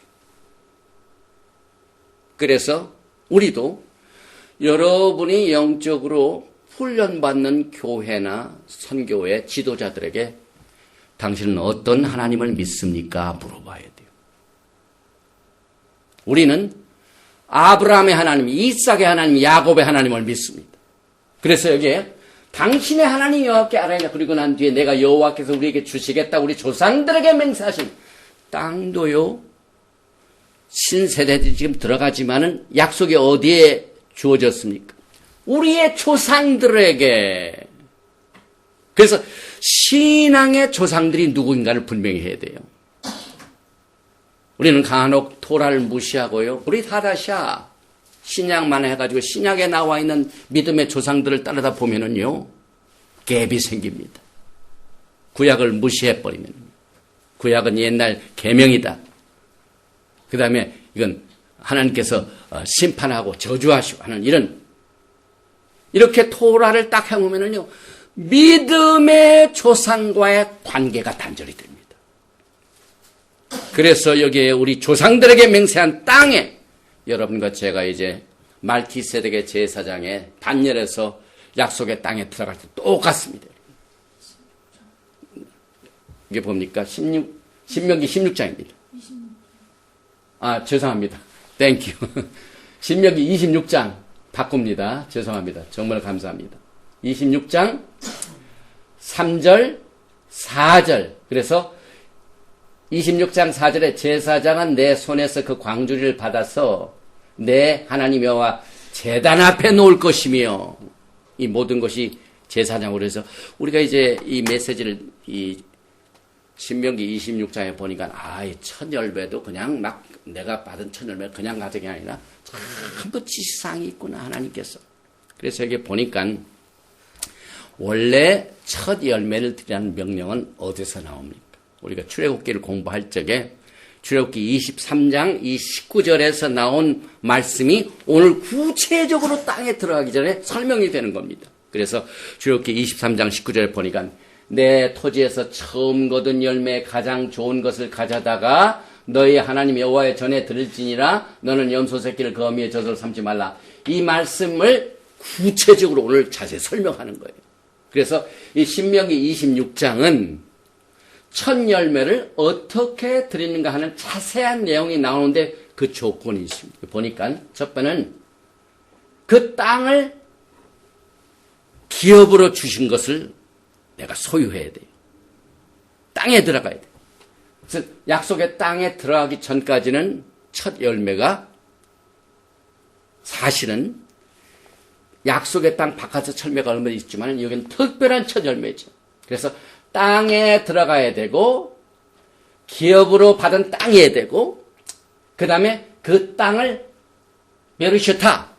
그래서 우리도 여러분이 영적으로 훈련받는 교회나 선교회 지도자들에게 당신은 어떤 하나님을 믿습니까? 물어봐야 돼요. 우리는 아브라함의 하나님, 이삭의 하나님, 야곱의 하나님을 믿습니다. 그래서 여기에 당신의 하나님 여호와께 알아야 그리고 난 뒤에 내가 여호와께서 우리에게 주시겠다 우리 조상들에게 맹세하신 땅도요. 신세대들이 지금 들어가지만은 약속이 어디에 주어졌습니까? 우리의 조상들에게. 그래서 신앙의 조상들이 누구인가를 분명히 해야 돼요. 우리는 간혹 토라를 무시하고요. 우리 다다샤 신약만 해가지고 신약에 나와 있는 믿음의 조상들을 따르다 보면은요, 갭이 생깁니다. 구약을 무시해버리면. 구약은 옛날 계명이다. 그 다음에 이건 하나님께서 심판하고 저주하시고 하는 이렇게 토라를 딱 해보면은요, 믿음의 조상과의 관계가 단절이 됩니다. 그래서 여기에 우리 조상들에게 맹세한 땅에 여러분과 제가 이제 말기세덱의 제사장의 단열에서 약속의 땅에 들어갈 때 똑같습니다. 이게 뭡니까? 신명기 16장입니다. 아, 죄송합니다. 땡큐. 신명기 26장 바꿉니다. 죄송합니다. 정말 감사합니다. 26장 3절, 4절. 그래서 26장 4절에 제사장은 내 손에서 그 광주리를 받아서 내 하나님 여호와 제단 앞에 놓을 것이며, 이 모든 것이 제사장으로 해서 우리가 이제 이 메시지를 이 신명기 26장에 보니까 이 첫 열매도 그냥 막 내가 받은 첫 열매 그냥 가진 게 아니라 전부 지시사항이 있구나, 하나님께서. 그래서 여기 보니까 원래 첫 열매를 드리라는 명령은 어디서 나옵니까? 우리가 출애굽기를 공부할 적에 출애굽기 23장 이 19절에서 나온 말씀이 오늘 구체적으로 땅에 들어가기 전에 설명이 되는 겁니다. 그래서 출애굽기 23장 19절에 보니까 내 토지에서 처음 거둔 열매 가장 좋은 것을 가져다가 너희 하나님 여호와의 전에 드릴지니라. 너는 염소 새끼를 그 어미의 젖을 삼지 말라. 이 말씀을 구체적으로 오늘 자세히 설명하는 거예요. 그래서 이 신명기 26장은 첫 열매를 어떻게 드리는가 하는 자세한 내용이 나오는데 그 조건이 있습니다. 보니까 첫 번째는 그 땅을 기업으로 주신 것을 내가 소유해야 돼요. 땅에 들어가야 돼요. 그래서 약속의 땅에 들어가기 전까지는 첫 열매가 사실은 약속의 땅 바깥에 철매가 얼마 있지만 여기는 특별한 첫 열매죠. 그래서 땅에 들어가야 되고 기업으로 받은 땅이어야 되고 그 다음에 그 땅을 베르시타,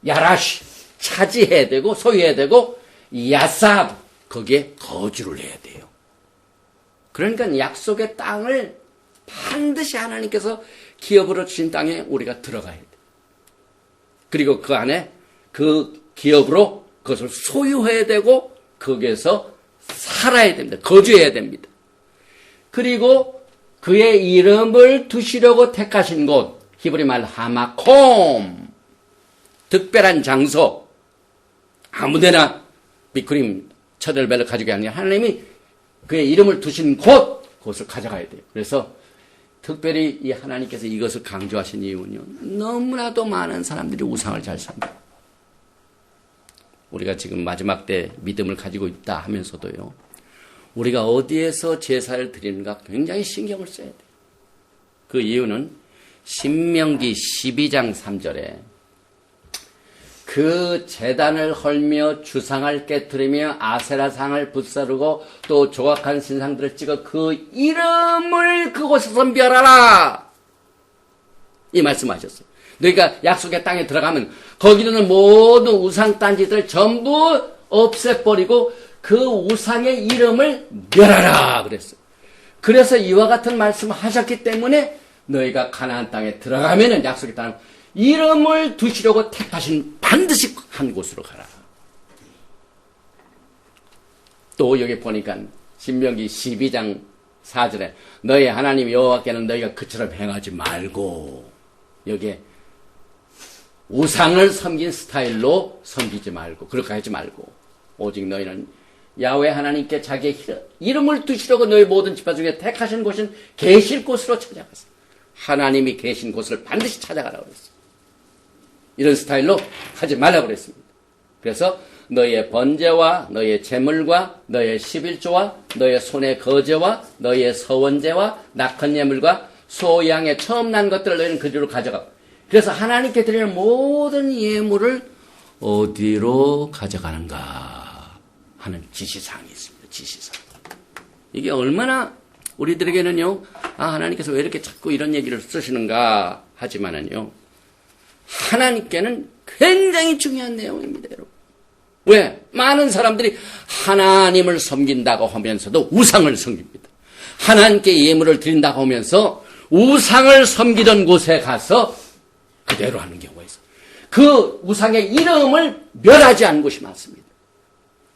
야라시 차지해야 되고 소유해야 되고 야삽 거기에 거주를 해야 돼요. 그러니까 약속의 땅을 반드시 하나님께서 기업으로 주신 땅에 우리가 들어가야 돼요. 그리고 그 안에 그 기업으로 그것을 소유해야 되고 거기에서 살아야 됩니다. 거주해야 됩니다. 그리고 그의 이름을 두시려고 택하신 곳, 히브리 말 하마콤, 특별한 장소, 아무데나 비크림 첫 열매를 가지고 아니라 하나님이 그의 이름을 두신 그것을 가져가야 돼요. 그래서 특별히 이 하나님께서 이것을 강조하신 이유는요, 너무나도 많은 사람들이 우상을 잘 삽니다. 우리가 지금 마지막 때 믿음을 가지고 있다 하면서도요, 우리가 어디에서 제사를 드리는가 굉장히 신경을 써야 돼요. 그 이유는 신명기 12장 3절에 그 제단을 헐며 주상을 깨뜨리며 아세라상을 붙사르고 또 조각한 신상들을 찍어 그 이름을 그곳에서 멸하라, 이 말씀하셨어요. 그러니까 약속의 땅에 들어가면 거기는 모든 우상 딴지들 전부 없애버리고 그 우상의 이름을 멸하라 그랬어요. 그래서 이와 같은 말씀을 하셨기 때문에 너희가 가나안 땅에 들어가면은 약속의 땅 이름을 두시려고 택하신 반드시 한 곳으로 가라. 또 여기 보니까 신명기 12장 4절에 너희 하나님 여호와께는 너희가 그처럼 행하지 말고, 여기에 우상을 섬긴 스타일로 섬기지 말고 그렇게 하지 말고 오직 너희는 야훼 하나님께 자기의 이름을 두시려고 너희 모든 지파 중에 택하신 곳은 계실 곳으로 찾아가서 하나님이 계신 곳을 반드시 찾아가라고 그랬어요. 이런 스타일로 하지 말라고 그랬습니다. 그래서 너희의 번제와 너희의 제물과 너희의 11조와 너희의 손의 거제와 너희의 서원제와 낙헌 예물과 소 양의 처음 난 것들을 너희는 그리로 가져가. 그래서 하나님께 드리는 모든 예물을 어디로 가져가는가 하는 지시사항이 있습니다. 지시사항. 이게 얼마나 우리들에게는요, 하나님께서 왜 이렇게 자꾸 이런 얘기를 쓰시는가 하지만은요, 하나님께는 굉장히 중요한 내용입니다, 여러분. 왜? 많은 사람들이 하나님을 섬긴다고 하면서도 우상을 섬깁니다. 하나님께 예물을 드린다고 하면서 우상을 섬기던 곳에 가서 그대로 하는 경우가 있어요. 그 우상의 이름을 멸하지 않은 곳이 많습니다.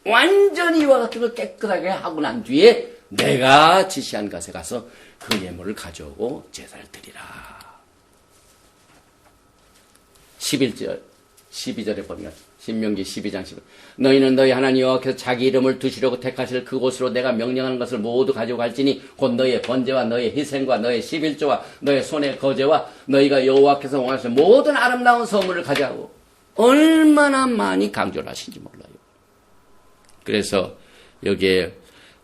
완전히 이와 같은 걸 깨끗하게 하고 난 뒤에 내가 지시한 곳에 가서 그 예물을 가져오고 제사를 드리라. 11절, 12절에 보면 신명기 12장 10절 너희는 너희 하나님 여호와께서 자기 이름을 두시려고 택하실 그곳으로 내가 명령하는 것을 모두 가지고 갈지니 곧 너희의 번제와 너희의 희생과 너희의 11조와 너희의 손의 거제와 너희가 여호와께서 원하시는 모든 아름다운 선물을 가져가고 얼마나 많이 강조를 하신지 몰라요. 그래서 여기에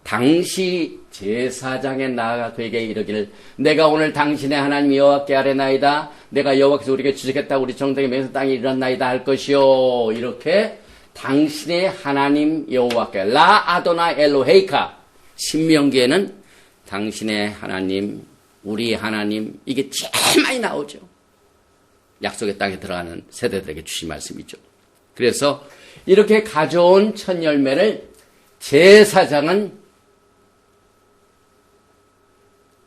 당시 제사장에 나아가 그에게 이르기를 내가 오늘 당신의 하나님 여호와께 아뢰나이다. 내가 여호와께서 우리에게 주시겠다 우리 정당의 맹세 땅에 이르렀나이다 할 것이요. 이렇게 당신의 하나님 여호와께 라 아도나 엘로헤이카 신명기에는 당신의 하나님 우리 하나님 이게 제일 많이 나오죠. 약속의 땅에 들어가는 세대들에게 주신 말씀이죠. 그래서 이렇게 가져온 첫 열매를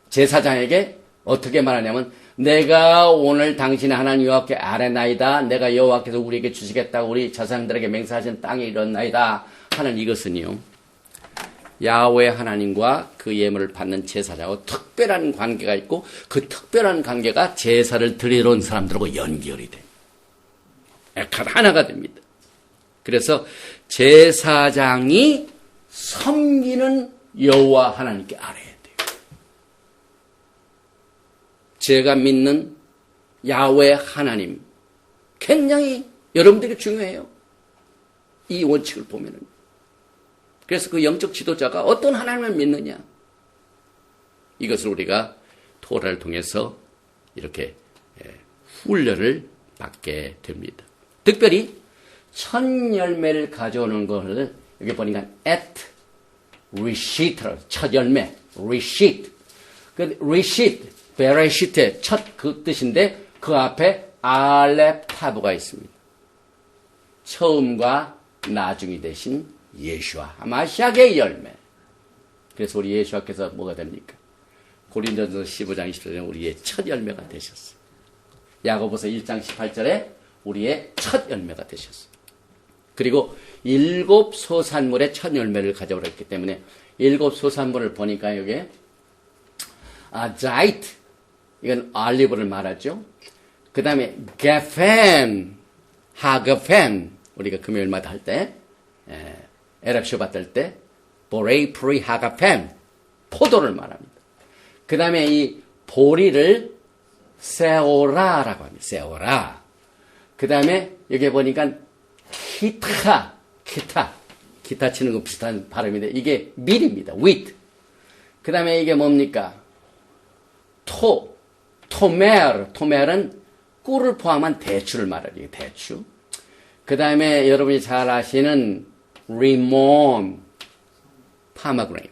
제사장에게 어떻게 말하냐면 내가 오늘 당신의 하나님 여호와께 아뢰나이다. 내가 여호와께서 우리에게 주시겠다고 우리 자손들에게 맹세하신 땅에 이르렀나이다 하는 이것은요. 야훼 하나님과 그 예물을 받는 제사장하고 특별한 관계가 있고 그 특별한 관계가 제사를 드리러 온 사람들하고 연결이 돼요. 하나가 됩니다. 그래서 제사장이 섬기는 여호와 하나님께 아뢰야 돼요. 제가 믿는 야훼 하나님 굉장히 여러분들에게 중요해요. 이 원칙을 보면은. 그래서 그 영적 지도자가 어떤 하나님을 믿느냐 이것을 우리가 토라를 통해서 이렇게 훈련을 받게 됩니다. 특별히 첫 열매를 가져오는 것을 여기 보니까 at reshit 첫 열매 reshit 그 reshit 베레시트의 첫 그 뜻인데 그 앞에 알렙 타브가 있습니다. 처음과 나중이 되신 예수와 마시아의 열매. 그래서 우리 예수와께서 뭐가 됩니까? 고린도전서 15장 20절에 우리의 첫 열매가 되셨어요. 야고보서 1장 18절에 우리의 첫 열매가 되셨어요. 그리고 7 소산물의 첫 열매를 가져오랬기 때문에 7 소산물을 보니까 여기에 자이트 이건 알리브를 말하죠. 그 다음에 게펜, 하거펜 우리가 금요일마다 할 때 에랍쇼 받을 때 보레이 프리 하거펜 포도를 말합니다. 그 다음에 이 보리를 세오라라고 합니다. 세오라. 그 다음에 여기 보니까 기타 치는 거 비슷한 발음인데 이게 밀입니다. wheat. 그 다음에 이게 뭡니까? 토멜은 꿀을 포함한 대추를 말하죠. 대추. 그 다음에 여러분이 잘 아시는 리몬, 파마그레이트,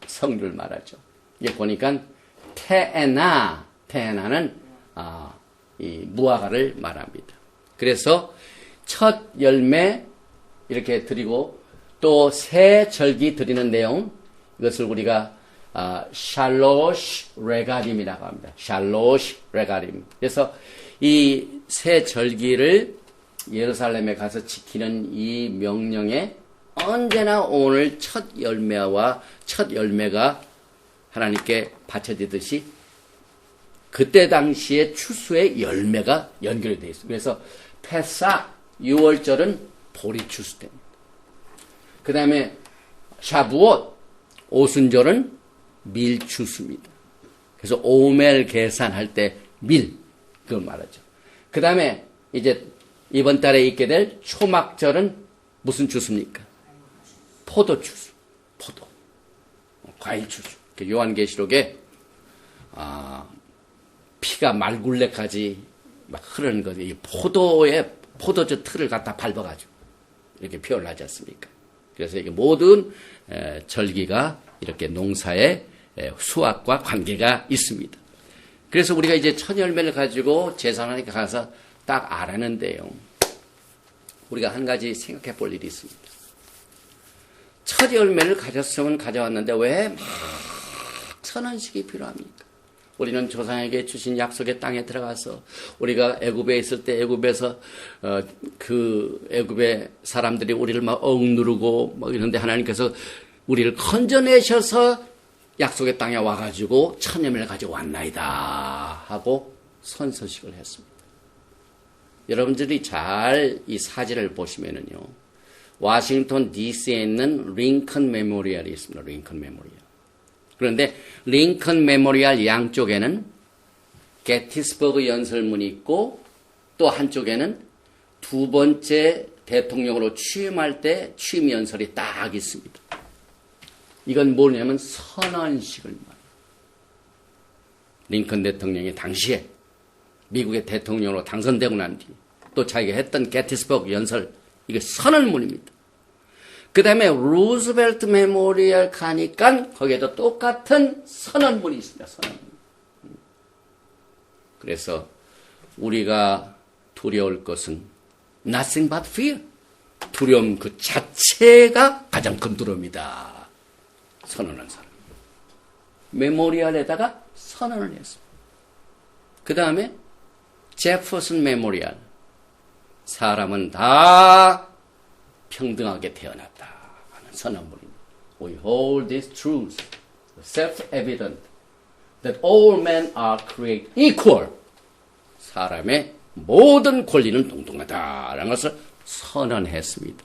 석류를 말하죠. 이게 보니까 테에나는 이 무화과를 말합니다. 그래서 첫 열매 이렇게 드리고 또 새 절기 드리는 내용 이것을 우리가 샬로시 레가림이라고 합니다. 샬로시 레가림. 그래서 이 새 절기를 예루살렘에 가서 지키는 이 명령에 언제나 오늘 첫 열매가 하나님께 바쳐지듯이 그때 당시에 추수의 열매가 연결이 되어 있습니다. 그래서 페사 6월절은 보리 추수 때입니다. 그 다음에 샤부옷 오순절은 밀 추수입니다. 그래서 오멜 계산할 때 밀 그걸 말하죠. 그 다음에 이제 이번 달에 있게 될 초막절은 무슨 추수입니까? 포도 추수, 포도, 과일 추수. 요한계시록에 피가 말굴레까지 막 흐르는 거죠. 이 포도주 틀을 갖다 밟아가지고 이렇게 표현을 하지 않습니까? 그래서 이게 모든 절기가 이렇게 농사의 수확과 관계가 있습니다. 그래서 우리가 이제 첫 열매를 가지고 제사장에게 가서 딱 알았는데요. 우리가 한 가지 생각해 볼 일이 있습니다. 첫 열매를 가졌으면 가져왔는데 왜 막 선언식이 필요합니까? 우리는 조상에게 주신 약속의 땅에 들어가서 우리가 애굽에 있을 때 애굽에서 그 애굽의 사람들이 우리를 막 억누르고 막 이런데 하나님께서 우리를 건져내셔서 약속의 땅에 와가지고 첫 열매를 가져왔나이다 하고 선서식을 했습니다. 여러분들이 잘 이 사진을 보시면은요, 워싱턴 DC에 있는 링컨 메모리얼이 있습니다. 링컨 메모리얼. 그런데 링컨 메모리얼 양쪽에는 게티스버그 연설문이 있고 또 한쪽에는 두 번째 대통령으로 취임할 때 취임 연설이 딱 있습니다. 이건 뭐냐면 선언식을 말해요. 링컨 대통령이 당시에 미국의 대통령으로 당선되고 난 뒤 또 자기가 했던 게티스버그 연설, 이게 선언문입니다. 그 다음에 루즈벨트 메모리얼 가니까 거기에도 똑같은 선언문이 있습니다. 선언문. 그래서 우리가 두려울 것은 nothing but fear. 두려움 그 자체가 가장 큰 두려움이다. 선언한 사람. 메모리얼에다가 선언을 했습니다. 그 다음에 제퍼슨 메모리얼. 사람은 다 평등하게 태어났다 하는 선언문입니다. We hold this truth, self-evident, that all men are created equal. 사람의 모든 권리는 동등하다라는 것을 선언했습니다.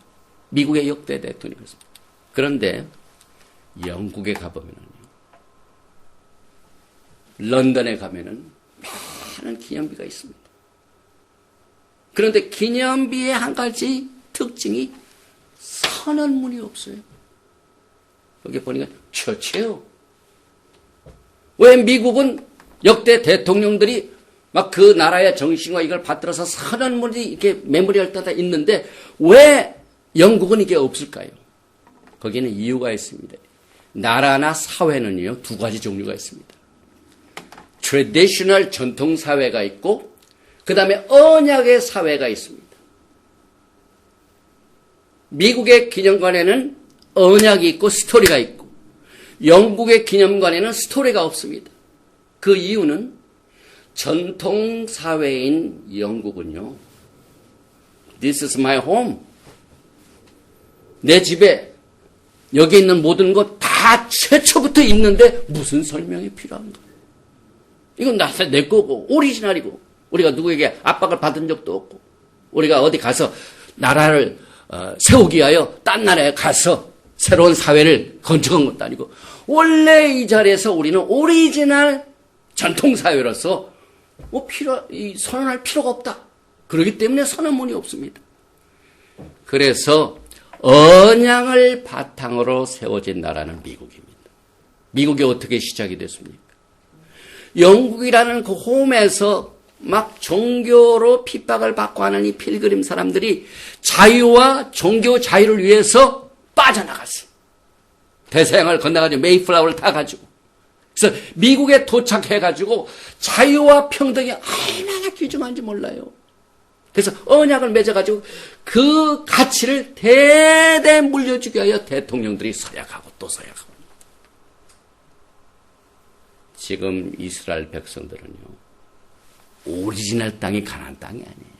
미국의 역대 대통령이었습니다. 그런데 영국에 가보면은요, 런던에 가면은 많은 기념비가 있습니다. 그런데 기념비의 한 가지 특징이 선언문이 없어요. 여기 보니까 처치요. 왜 미국은 역대 대통령들이 막 그 나라의 정신과 이걸 받들어서 선언문이 이렇게 메모리할 때다 있는데 왜 영국은 이게 없을까요? 거기는 이유가 있습니다. 나라나 사회는요, 두 가지 종류가 있습니다. 트래디셔널 전통 사회가 있고 그 다음에 언약의 사회가 있습니다. 미국의 기념관에는 언약이 있고 스토리가 있고 영국의 기념관에는 스토리가 없습니다. 그 이유는 전통 사회인 영국은요, This is my home. 내 집에 여기 있는 모든 것 다 최초부터 있는데 무슨 설명이 필요한가? 이건 내 거고 오리지널이고 우리가 누구에게 압박을 받은 적도 없고 우리가 어디 가서 나라를 세우기 위하여 딴 나라에 가서 새로운 사회를 건축한 것도 아니고 원래 이 자리에서 우리는 오리지널 전통사회로서 선언할 필요가 없다. 그렇기 때문에 선언문이 없습니다. 그래서 언약을 바탕으로 세워진 나라는 미국입니다. 미국이 어떻게 시작이 됐습니까? 영국이라는 그 홈에서 막 종교로 핍박을 받고 하는 이 필그림 사람들이 자유와 종교 자유를 위해서 빠져나갔어요. 대서양을 건너가지고 메이플라워를 타가지고. 그래서 미국에 도착해가지고 자유와 평등이 얼마나 귀중한지 몰라요. 그래서 언약을 맺어가지고 그 가치를 대대 물려주기 위하여 대통령들이 서약하고 또 서약하고. 지금 이스라엘 백성들은요, 오리지널 땅이 가나안 땅이 아니에요.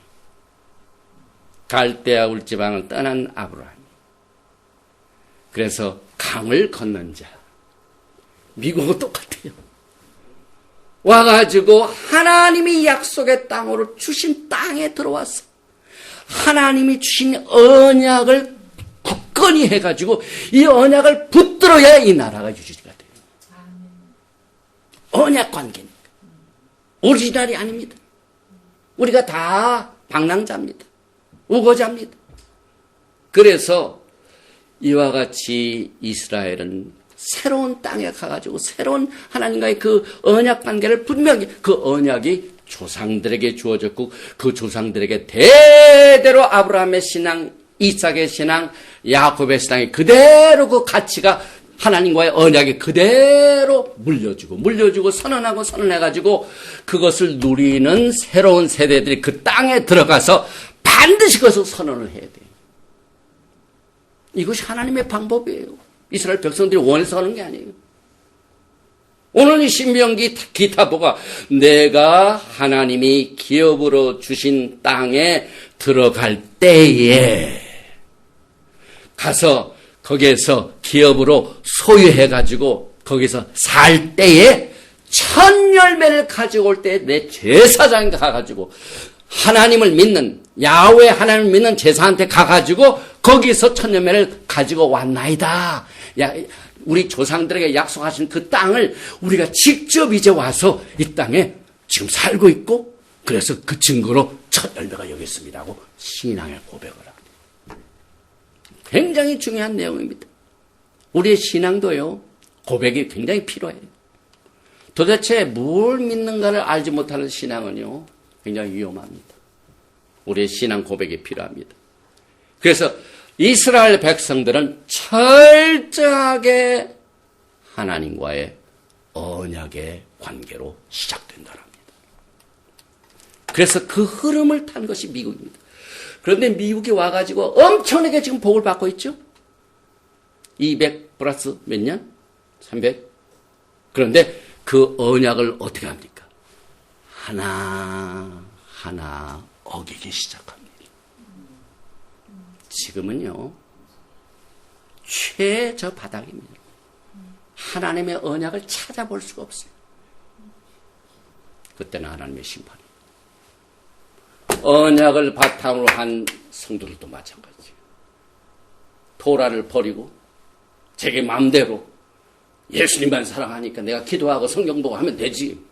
갈대아 울지방을 떠난 아브라함. 그래서 강을 건넌 자. 미국은 똑같아요. 와가지고 하나님이 약속의 땅으로 주신 땅에 들어왔어. 하나님이 주신 언약을 굳건히 해가지고 이 언약을 붙들어야 이 나라가 유지가 돼요. 언약 관계니까. 오리지널이 아닙니다. 우리가 다 방랑자입니다. 우고자입니다. 그래서 이와 같이 이스라엘은 새로운 땅에 가가지고 새로운 하나님과의 그 언약 관계를 분명히 그 언약이 조상들에게 주어졌고 그 조상들에게 대대로 아브라함의 신앙, 이삭의 신앙, 야곱의 신앙이 그대로 그 가치가 하나님과의 언약이 그대로 물려주고 선언해가지고 그것을 누리는 새로운 세대들이 그 땅에 들어가서 반드시 그것을 선언을 해야 돼요. 이것이 하나님의 방법이에요. 이스라엘 백성들이 원해서 하는 게 아니에요. 오늘 이 신명기 기타보가 내가 하나님이 기업으로 주신 땅에 들어갈 때에 가서 거기에서 기업으로 소유해가지고 거기서 살 때에 첫 열매를 가지고 올 때 내 제사장에 가가지고 하나님을 믿는 야훼 하나님을 믿는 제사한테 가가지고 거기서 첫 열매를 가지고 왔나이다. 우리 조상들에게 약속하신 그 땅을 우리가 직접 이제 와서 이 땅에 지금 살고 있고 그래서 그 증거로 첫 열매가 여기 있습니다 하고 신앙의 고백을 합니다. 굉장히 중요한 내용입니다. 우리의 신앙도요, 고백이 굉장히 필요해요. 도대체 뭘 믿는가를 알지 못하는 신앙은요, 굉장히 위험합니다. 우리의 신앙 고백이 필요합니다. 그래서 이스라엘 백성들은 철저하게 하나님과의 언약의 관계로 시작된다랍니다. 그래서 그 흐름을 탄 것이 미국입니다. 그런데 미국이 와가지고 엄청나게 지금 복을 받고 있죠? 200 플러스 몇 년? 300? 그런데 그 언약을 어떻게 합니까? 하나하나 어기기 시작합니다. 지금은요, 최저 바닥입니다. 하나님의 언약을 찾아볼 수가 없어요. 그때는 하나님의 심판이에요. 언약을 바탕으로 한 성도들도 마찬가지예요. 토라를 버리고 자기 마음대로 예수님만 사랑하니까 내가 기도하고 성경 보고 하면 되지.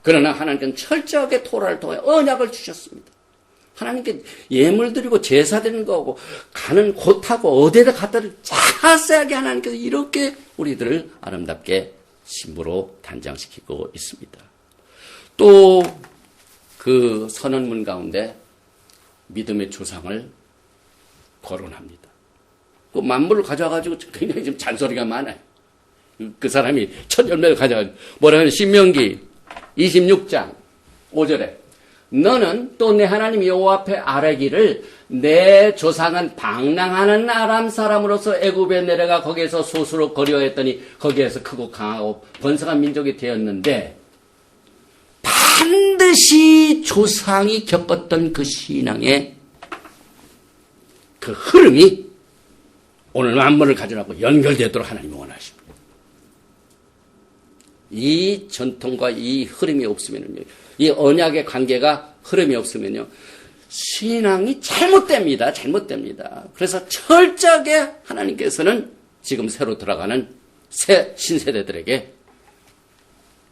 그러나 하나님께는 철저하게 토라를 통해 언약을 주셨습니다. 하나님께 예물 드리고 제사 드리는 거고 가는 곳하고 어디에다 갖다를 자세하게 하나님께서 이렇게 우리들을 아름답게 신부로 단장시키고 있습니다. 또 그 선언문 가운데 믿음의 조상을 거론합니다. 그 만물을 가져와가지고 굉장히 지금 잔소리가 많아요. 그 사람이 첫 열매를 가져와가지고 뭐라 하면 신명기 26장 5절에 너는 또 내 하나님 여호와 앞에 아뢰기를 내 조상은 방랑하는 아람 사람으로서 애굽에 내려가 거기에서 소수로 거류했더니 거기에서 크고 강하고 번성한 민족이 되었는데 반드시 조상이 겪었던 그 신앙의 그 흐름이 오늘 만물을 가져라고 연결되도록 하나님이 원하십니다. 이 전통과 이 흐름이 없으면요, 이 언약의 관계가 흐름이 없으면요, 신앙이 잘못됩니다. 그래서 철저하게 하나님께서는 지금 새로 들어가는 새 신세대들에게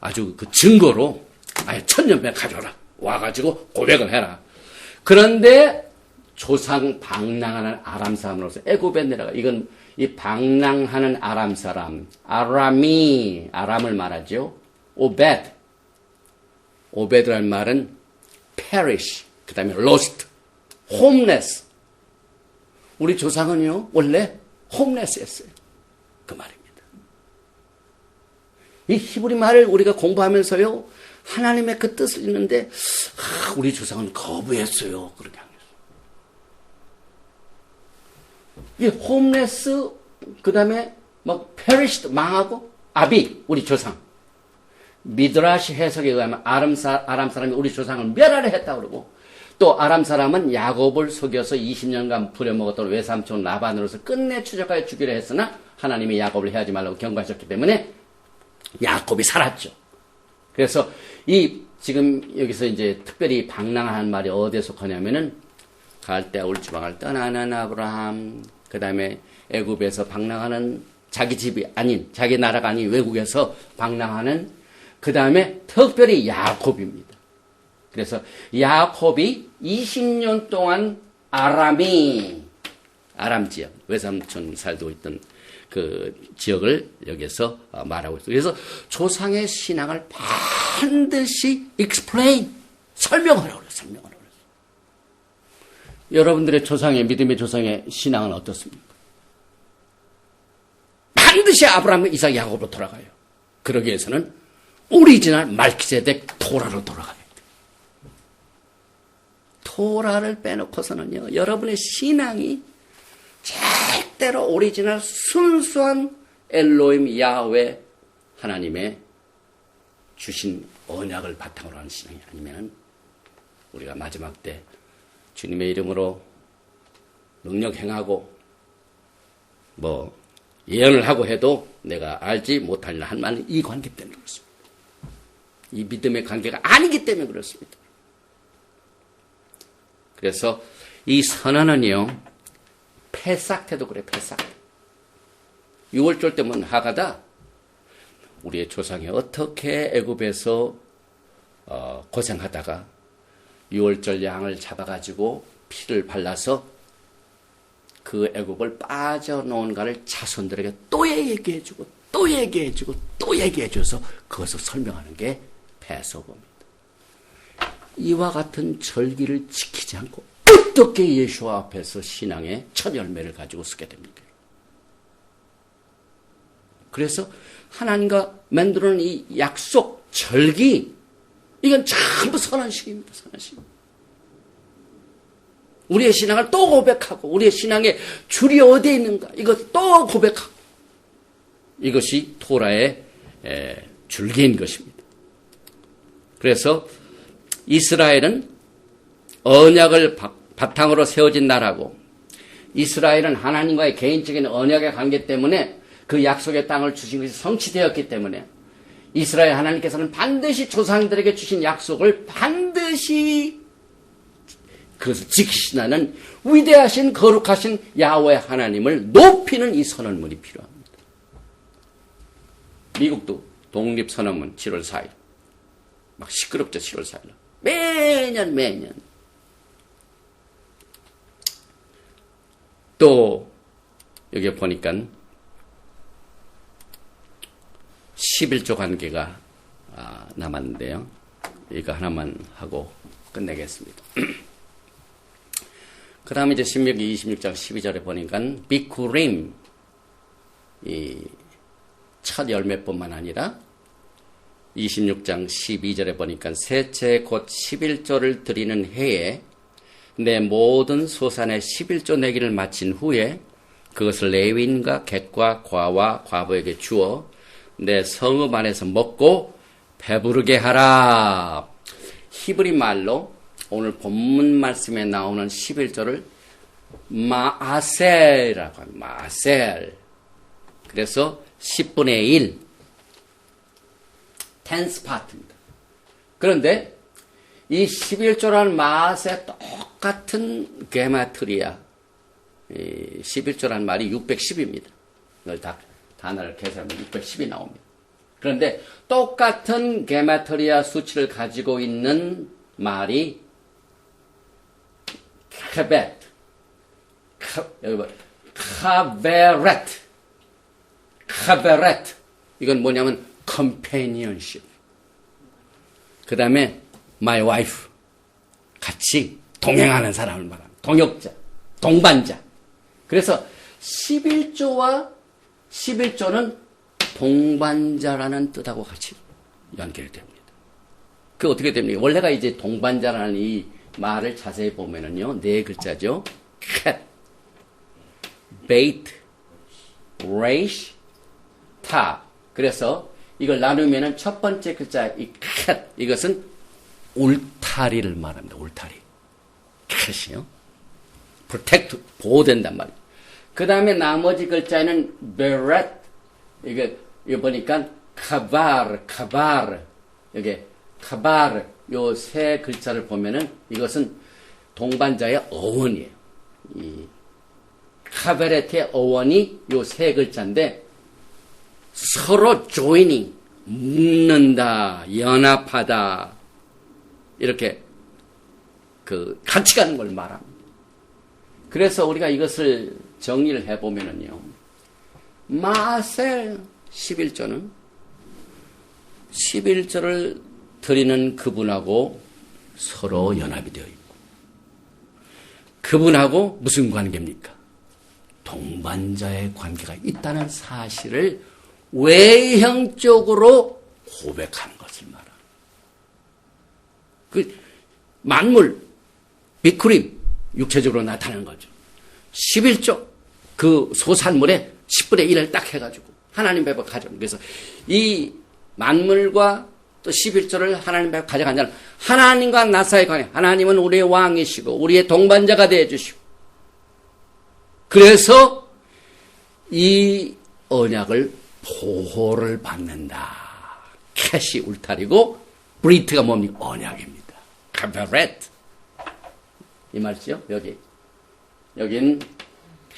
아주 그 증거로 아예 천년배 가져라. 와가지고 고백을 해라. 그런데 조상 방랑하는 아람 사람으로서 애굽에 내려가. 이건 이 방랑하는 아람 사람, 아람을 말하죠. 오베드라는 말은 perish, 그 다음에 lost, homeless. 우리 조상은요, 원래 homeless였어요. 그 말입니다. 이 히브리 말을 우리가 공부하면서요, 하나님의 그 뜻을 읽는데, 우리 조상은 거부했어요. 그렇게 하면서. 이 homeless, 그 다음에 perished, 망하고, 아비, 우리 조상. 미드라시 해석에 의하면 아람 사람이 우리 조상을 멸하려 했다고 그러고, 또 아람 사람은 야곱을 속여서 20년간 부려먹었던 외삼촌 라반으로서 끝내 추적하여 죽이려 했으나 하나님이 야곱을 해하지 말라고 경고하셨기 때문에 야곱이 살았죠. 그래서 지금 여기서 이제 특별히 방랑하는 말이 어디에 속하냐면은 갈대아 울주방을 떠나는 아브라함, 그 다음에 애굽에서 방랑하는 자기 집이 아닌, 자기 나라가 아닌 외국에서 방랑하는, 그 다음에 특별히 야곱입니다. 그래서 야곱이 20년 동안 아람 지역, 외삼촌 살고 있던 그 지역을 여기서 말하고 있어요. 그래서 조상의 신앙을 반드시 설명하라고 그랬어요. 여러분들의 믿음의 조상의 신앙은 어떻습니까? 반드시 아브라함, 이삭, 야곱으로 돌아가요. 그러기 위해서는 오리지널 말기세덱 토라로 돌아가야 돼요. 토라를 빼놓고서는요, 여러분의 신앙이 절대로 오리지널 순수한 엘로힘 야훼 하나님의 주신 언약을 바탕으로 하는 신앙이 아니면은 우리가 마지막 때 주님의 이름으로 능력 행하고 뭐 예언을 하고 해도 내가 알지 못하리라 한 말은 이 관계 때문에 그렇습니다. 이 믿음의 관계가 아니기 때문에 그렇습니다. 그래서 이 선언은요, 패삭 때도 그래, 패삭. 6월절 때면 하가다 우리의 조상이 어떻게 애굽에서 고생하다가 6월절 양을 잡아가지고 피를 발라서 그 애굽을 빠져놓은가를 자손들에게 또 얘기해주고 또 얘기해주고 또 얘기해줘서 그것을 설명하는 게 패서거입니다. 이와 같은 절기를 지키지 않고 어떻게 예수와 앞에서 신앙의 첫 열매를 가지고 쓰게 됩니까? 그래서 하나님과 만들어놓은 이 약속, 절기, 이건 전부 선언식입니다. 선언식. 우리의 신앙을 또 고백하고 우리의 신앙의 줄이 어디에 있는가 이것 또 고백하고 이것이 토라의 줄기인 것입니다. 그래서 이스라엘은 언약을 바탕으로 세워진 나라고 이스라엘은 하나님과의 개인적인 언약의 관계 때문에 그 약속의 땅을 주신 것이 성취되었기 때문에 이스라엘 하나님께서는 반드시 조상들에게 주신 약속을 반드시 그것을 지키신다는 위대하신 거룩하신 야훼 하나님을 높이는 이 선언문이 필요합니다. 미국도 독립선언문 7월 4일 막 시끄럽죠. 7월 4일 매년 또 여기 보니까 11조 관계가 남았는데요. 이거 하나만 하고 끝내겠습니다. 그 다음에 이제 신명기 26장 12절에 보니까 비쿠림, 이 첫 열매뿐만 아니라 26장 12절에 보니까 셋째 곧 11조를 드리는 해에 내 모든 소산의 11조 내기를 마친 후에 그것을 레위인과 객과 과와 과부에게 주어 내 성읍 안에서 먹고 배부르게 하라. 히브리 말로 오늘 본문 말씀에 나오는 11조를 마아셀이라고 합니다. 마아셀. 그래서 10분의 1. 텐스 파트입니다. 그런데 이 11조라는 마아셀 똑같은 게마트리아. 11조라는 말이 610입니다. 이걸 다 단어를 계산하면 610이 나옵니다. 그런데 똑같은 게마트리아 수치를 가지고 있는 말이 카벳, 카베렛. 이건 뭐냐면 companionship. 그 다음에 my wife. 같이 동행하는 사람을 말합니다. 동역자, 동반자. 그래서 11조와 11조는 동반자라는 뜻하고 같이 연결됩니다. 그 어떻게 됩니까? 원래가 이제 동반자라는 이 말을 자세히 보면은요, 네 글자죠. cat, bait, resh, ta. 그래서 이걸 나누면은 첫 번째 글자 이 cat, 이것은 울타리를 말합니다. 울타리. cat이요. protect, 보호된단 말이에요. 그 다음에 나머지 글자는 beret, 이거 보니까 카바르, 여기 카바르, 요 세 글자를 보면은 이것은 동반자의 어원이에요. 이 카베렛의 어원이 요 세 글자인데 서로 joining, 묶는다, 연합하다, 이렇게 같이 가는 걸 말합니다. 그래서 우리가 이것을 정리를 해보면은요, 마셀 11조는 11조를 드리는 그분하고 서로 연합이 되어 있고, 그분하고 무슨 관계입니까? 동반자의 관계가 있다는 사실을 외형적으로 고백하는 것을 말합니다. 그 만물, 비크림, 육체적으로 나타나는 거죠. 11조, 그 소산물의 10분의 1을 딱 해가지고 하나님 앞에 가져오는. 그래서 이 만물과 또 11조를 하나님 앞에 가져간 자는 하나님과 나 사이의 관계, 하나님은 우리의 왕이시고 우리의 동반자가 되어주시고, 그래서 이 언약을 보호를 받는다. 캣이 울타리고 브리트가 뭡니까? 언약입니다. 카베렛. 이 말이죠. 여긴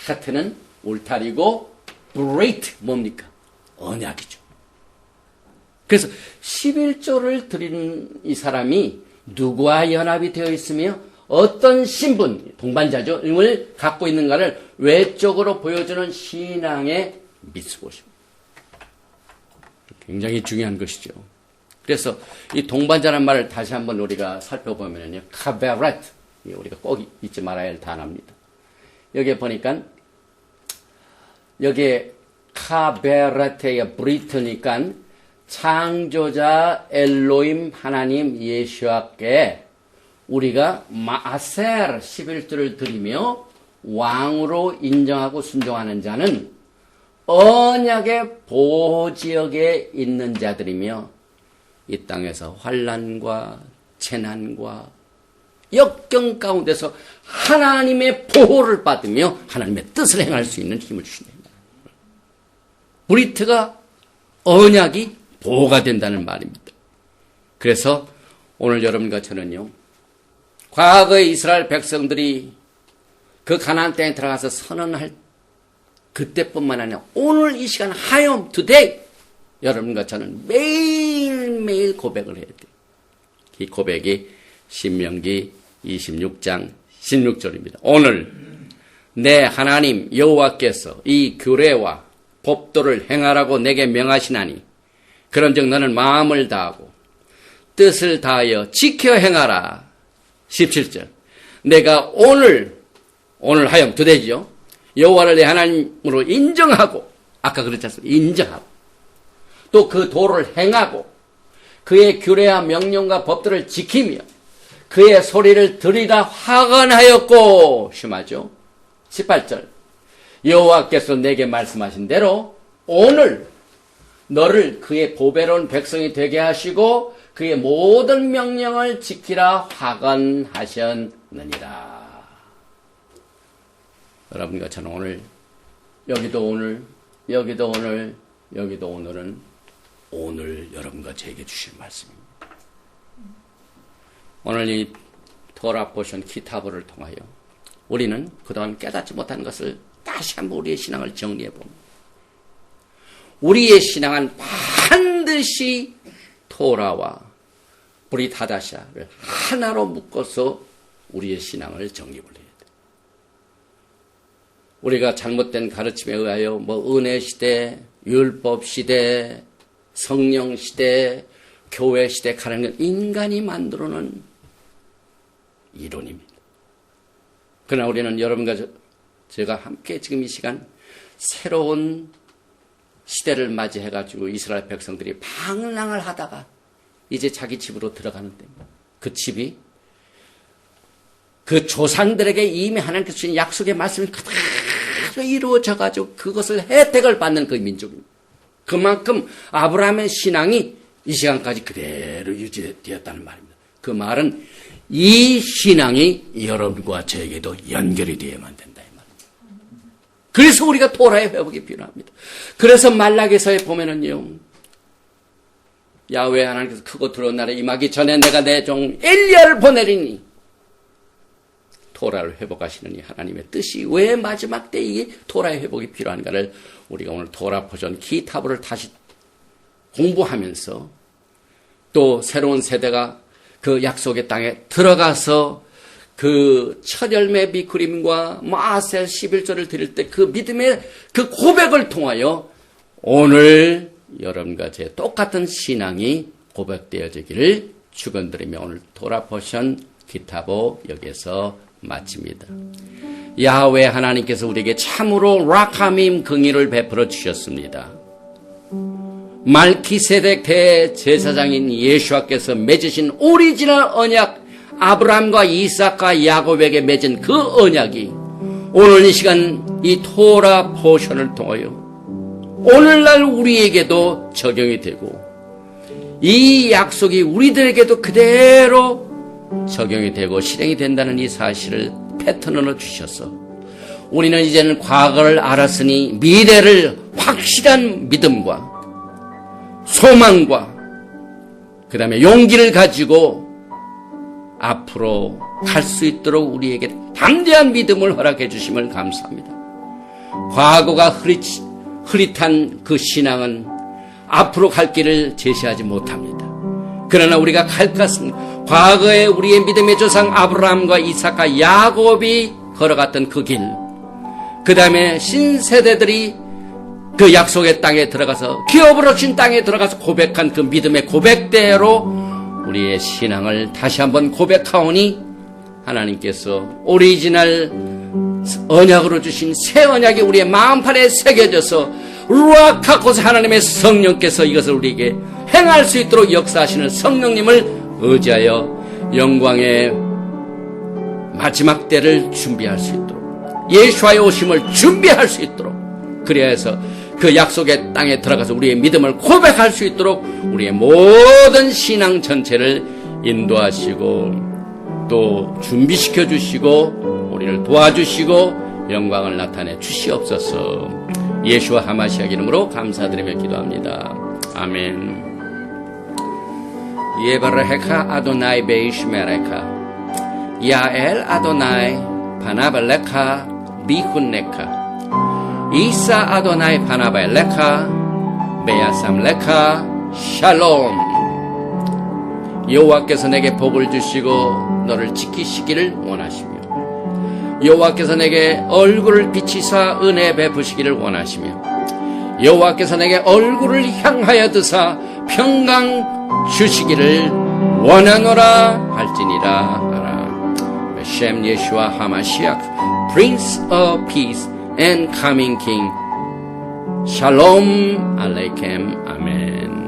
카트는 울타리고 브레이트 뭡니까? 언약이죠. 그래서 11조를 드리는 이 사람이 누구와 연합이 되어 있으며 어떤 신분, 동반자죠, 을 갖고 있는가를 외적으로 보여주는 신앙의 미스봇입니다. 굉장히 중요한 것이죠. 그래서 이 동반자라는 말을 다시 한번 우리가 살펴보면요, 카베렛, 우리가 꼭 잊지 말아야 할 단어입니다. 여기에 보니까 여기에 카베렛의 브리트니까 창조자 엘로임 하나님 예수와께 우리가 마아셀 11조를 드리며 왕으로 인정하고 순종하는 자는 언약의 보호지역에 있는 자들이며 이 땅에서 환난과 재난과 역경 가운데서 하나님의 보호를 받으며 하나님의 뜻을 행할 수 있는 힘을 주신다. 브리트가 언약이 보호가 된다는 말입니다. 그래서 오늘 여러분과 저는요, 과거의 이스라엘 백성들이 그 가나안 땅에 들어가서 선언할 그때뿐만 아니라 오늘 이 시간 하염 today 여러분과 저는 매일매일 고백을 해야 돼요. 이 고백이 신명기 26장 16절입니다. 오늘 내 하나님 여호와께서 이 규례와 법도를 행하라고 내게 명하시나니 그런즉 너는 마음을 다하고 뜻을 다하여 지켜 행하라. 17절 내가 오늘 하염 today죠. 여호와를 내 하나님으로 인정하고, 아까 그랬지 않습니까? 인정하고 또 그 도를 행하고 그의 규례와 명령과 법들을 지키며 그의 소리를 들으라 화관하였고, 심하죠. 18절 여호와께서 내게 말씀하신 대로 오늘 너를 그의 보배로운 백성이 되게 하시고 그의 모든 명령을 지키라 화관하셨느니라. 여러분과 저는 오늘 여기도 오늘은 오늘 여러분과 저에게 주실 말씀입니다. 오늘 이 토라 포션 키타브를 통하여 우리는 그동안 깨닫지 못한 것을 다시 한번 우리의 신앙을 정리해 봅니다. 우리의 신앙은 반드시 토라와 브릿 하다샤를 하나로 묶어서 우리의 신앙을 정립을 해야 돼요. 우리가 잘못된 가르침에 의하여 은혜 시대, 율법 시대, 성령 시대, 교회 시대 가는 건 인간이 만들어놓은 이론입니다. 그러나 우리는 여러분과 제가 함께 지금 이 시간 새로운 시대를 맞이해가지고 이스라엘 백성들이 방랑을 하다가 이제 자기 집으로 들어가는데 그 집이 그 조상들에게 이미 하나님께서 주신 약속의 말씀이 그대로 이루어져가지고 그것을 혜택을 받는 그 민족입니다. 그만큼 아브라함의 신앙이 이 시간까지 그대로 유지되었다는 말입니다. 그 말은 이 신앙이 여러분과 저에게도 연결이 되어야만 된다 이 말입니다. 그래서 우리가 토라의 회복이 필요합니다. 그래서 말라기서에 보면은요, 야훼 하나님께서 크고 두려운 날에 임하기 전에 내가 내 종 엘리야를 보내리니 토라를 회복하시느니 하나님의 뜻이 왜 마지막 때에 이 토라의 회복이 필요한가를 우리가 오늘 토라 버전 키타브를 다시 공부하면서 또 새로운 세대가 그 약속의 땅에 들어가서 그 첫 열매 비크림과 마아셀 11조를 드릴 때 그 믿음의 그 고백을 통하여 오늘 여러분과 제 똑같은 신앙이 고백되어지기를 축원드리며 오늘 토라 포션 기타보 여기에서 마칩니다. 야훼 하나님께서 우리에게 참으로 라카밈 긍휼을 베풀어 주셨습니다. 말키세덱 대제사장인 예수와께서 맺으신 오리지널 언약, 아브라함과 이삭과 야곱에게 맺은 그 언약이 오늘 이 시간 이 토라 포션을 통하여 오늘날 우리에게도 적용이 되고 이 약속이 우리들에게도 그대로 적용이 되고 실행이 된다는 이 사실을 패턴으로 주셔서 우리는 이제는 과거를 알았으니 미래를 확실한 믿음과 소망과 그 다음에 용기를 가지고 앞으로 갈 수 있도록 우리에게 담대한 믿음을 허락해 주심을 감사합니다. 과거가 흐릿한 그 신앙은 앞으로 갈 길을 제시하지 못합니다. 그러나 우리가 갈 것은 과거에 우리의 믿음의 조상 아브라함과 이삭과 야곱이 걸어갔던 그 길, 그 다음에 신세대들이 그 약속의 땅에 들어가서 기업을 얻은 땅에 들어가서 고백한 그 믿음의 고백대로 우리의 신앙을 다시 한번 고백하오니 하나님께서 오리지널 언약으로 주신 새 언약이 우리의 마음판에 새겨져서 루아카코스 하나님의 성령께서 이것을 우리에게 행할 수 있도록 역사하시는 성령님을 의지하여 영광의 마지막 때를 준비할 수 있도록 예수와의 오심을 준비할 수 있도록 그래야 해서 그 약속의 땅에 들어가서 우리의 믿음을 고백할 수 있도록 우리의 모든 신앙 전체를 인도하시고 또 준비시켜 주시고 우리를 도와주시고 영광을 나타내 주시옵소서. 예수와 하마시아 이름으로 감사드리며 기도합니다. 아멘. 예바르헤카 아도나이 베이시메레카 야엘 아도나이 바나발레카 비훈네카 이사 아도나이 바나발레카 베야삼레카 샬롬. 여호와께서 내게 복을 주시고 너를 지키시기를 원하시며 여호와께서 내게 얼굴을 비치사 은혜 베푸시기를 원하시며 여호와께서 내게 얼굴을 향하여 드사 평강 주시기를 원하노라 할지니라 하라. 베셈 예수와 하마시아 Prince of Peace and Coming King. 샬롬 알레이켐 아멘.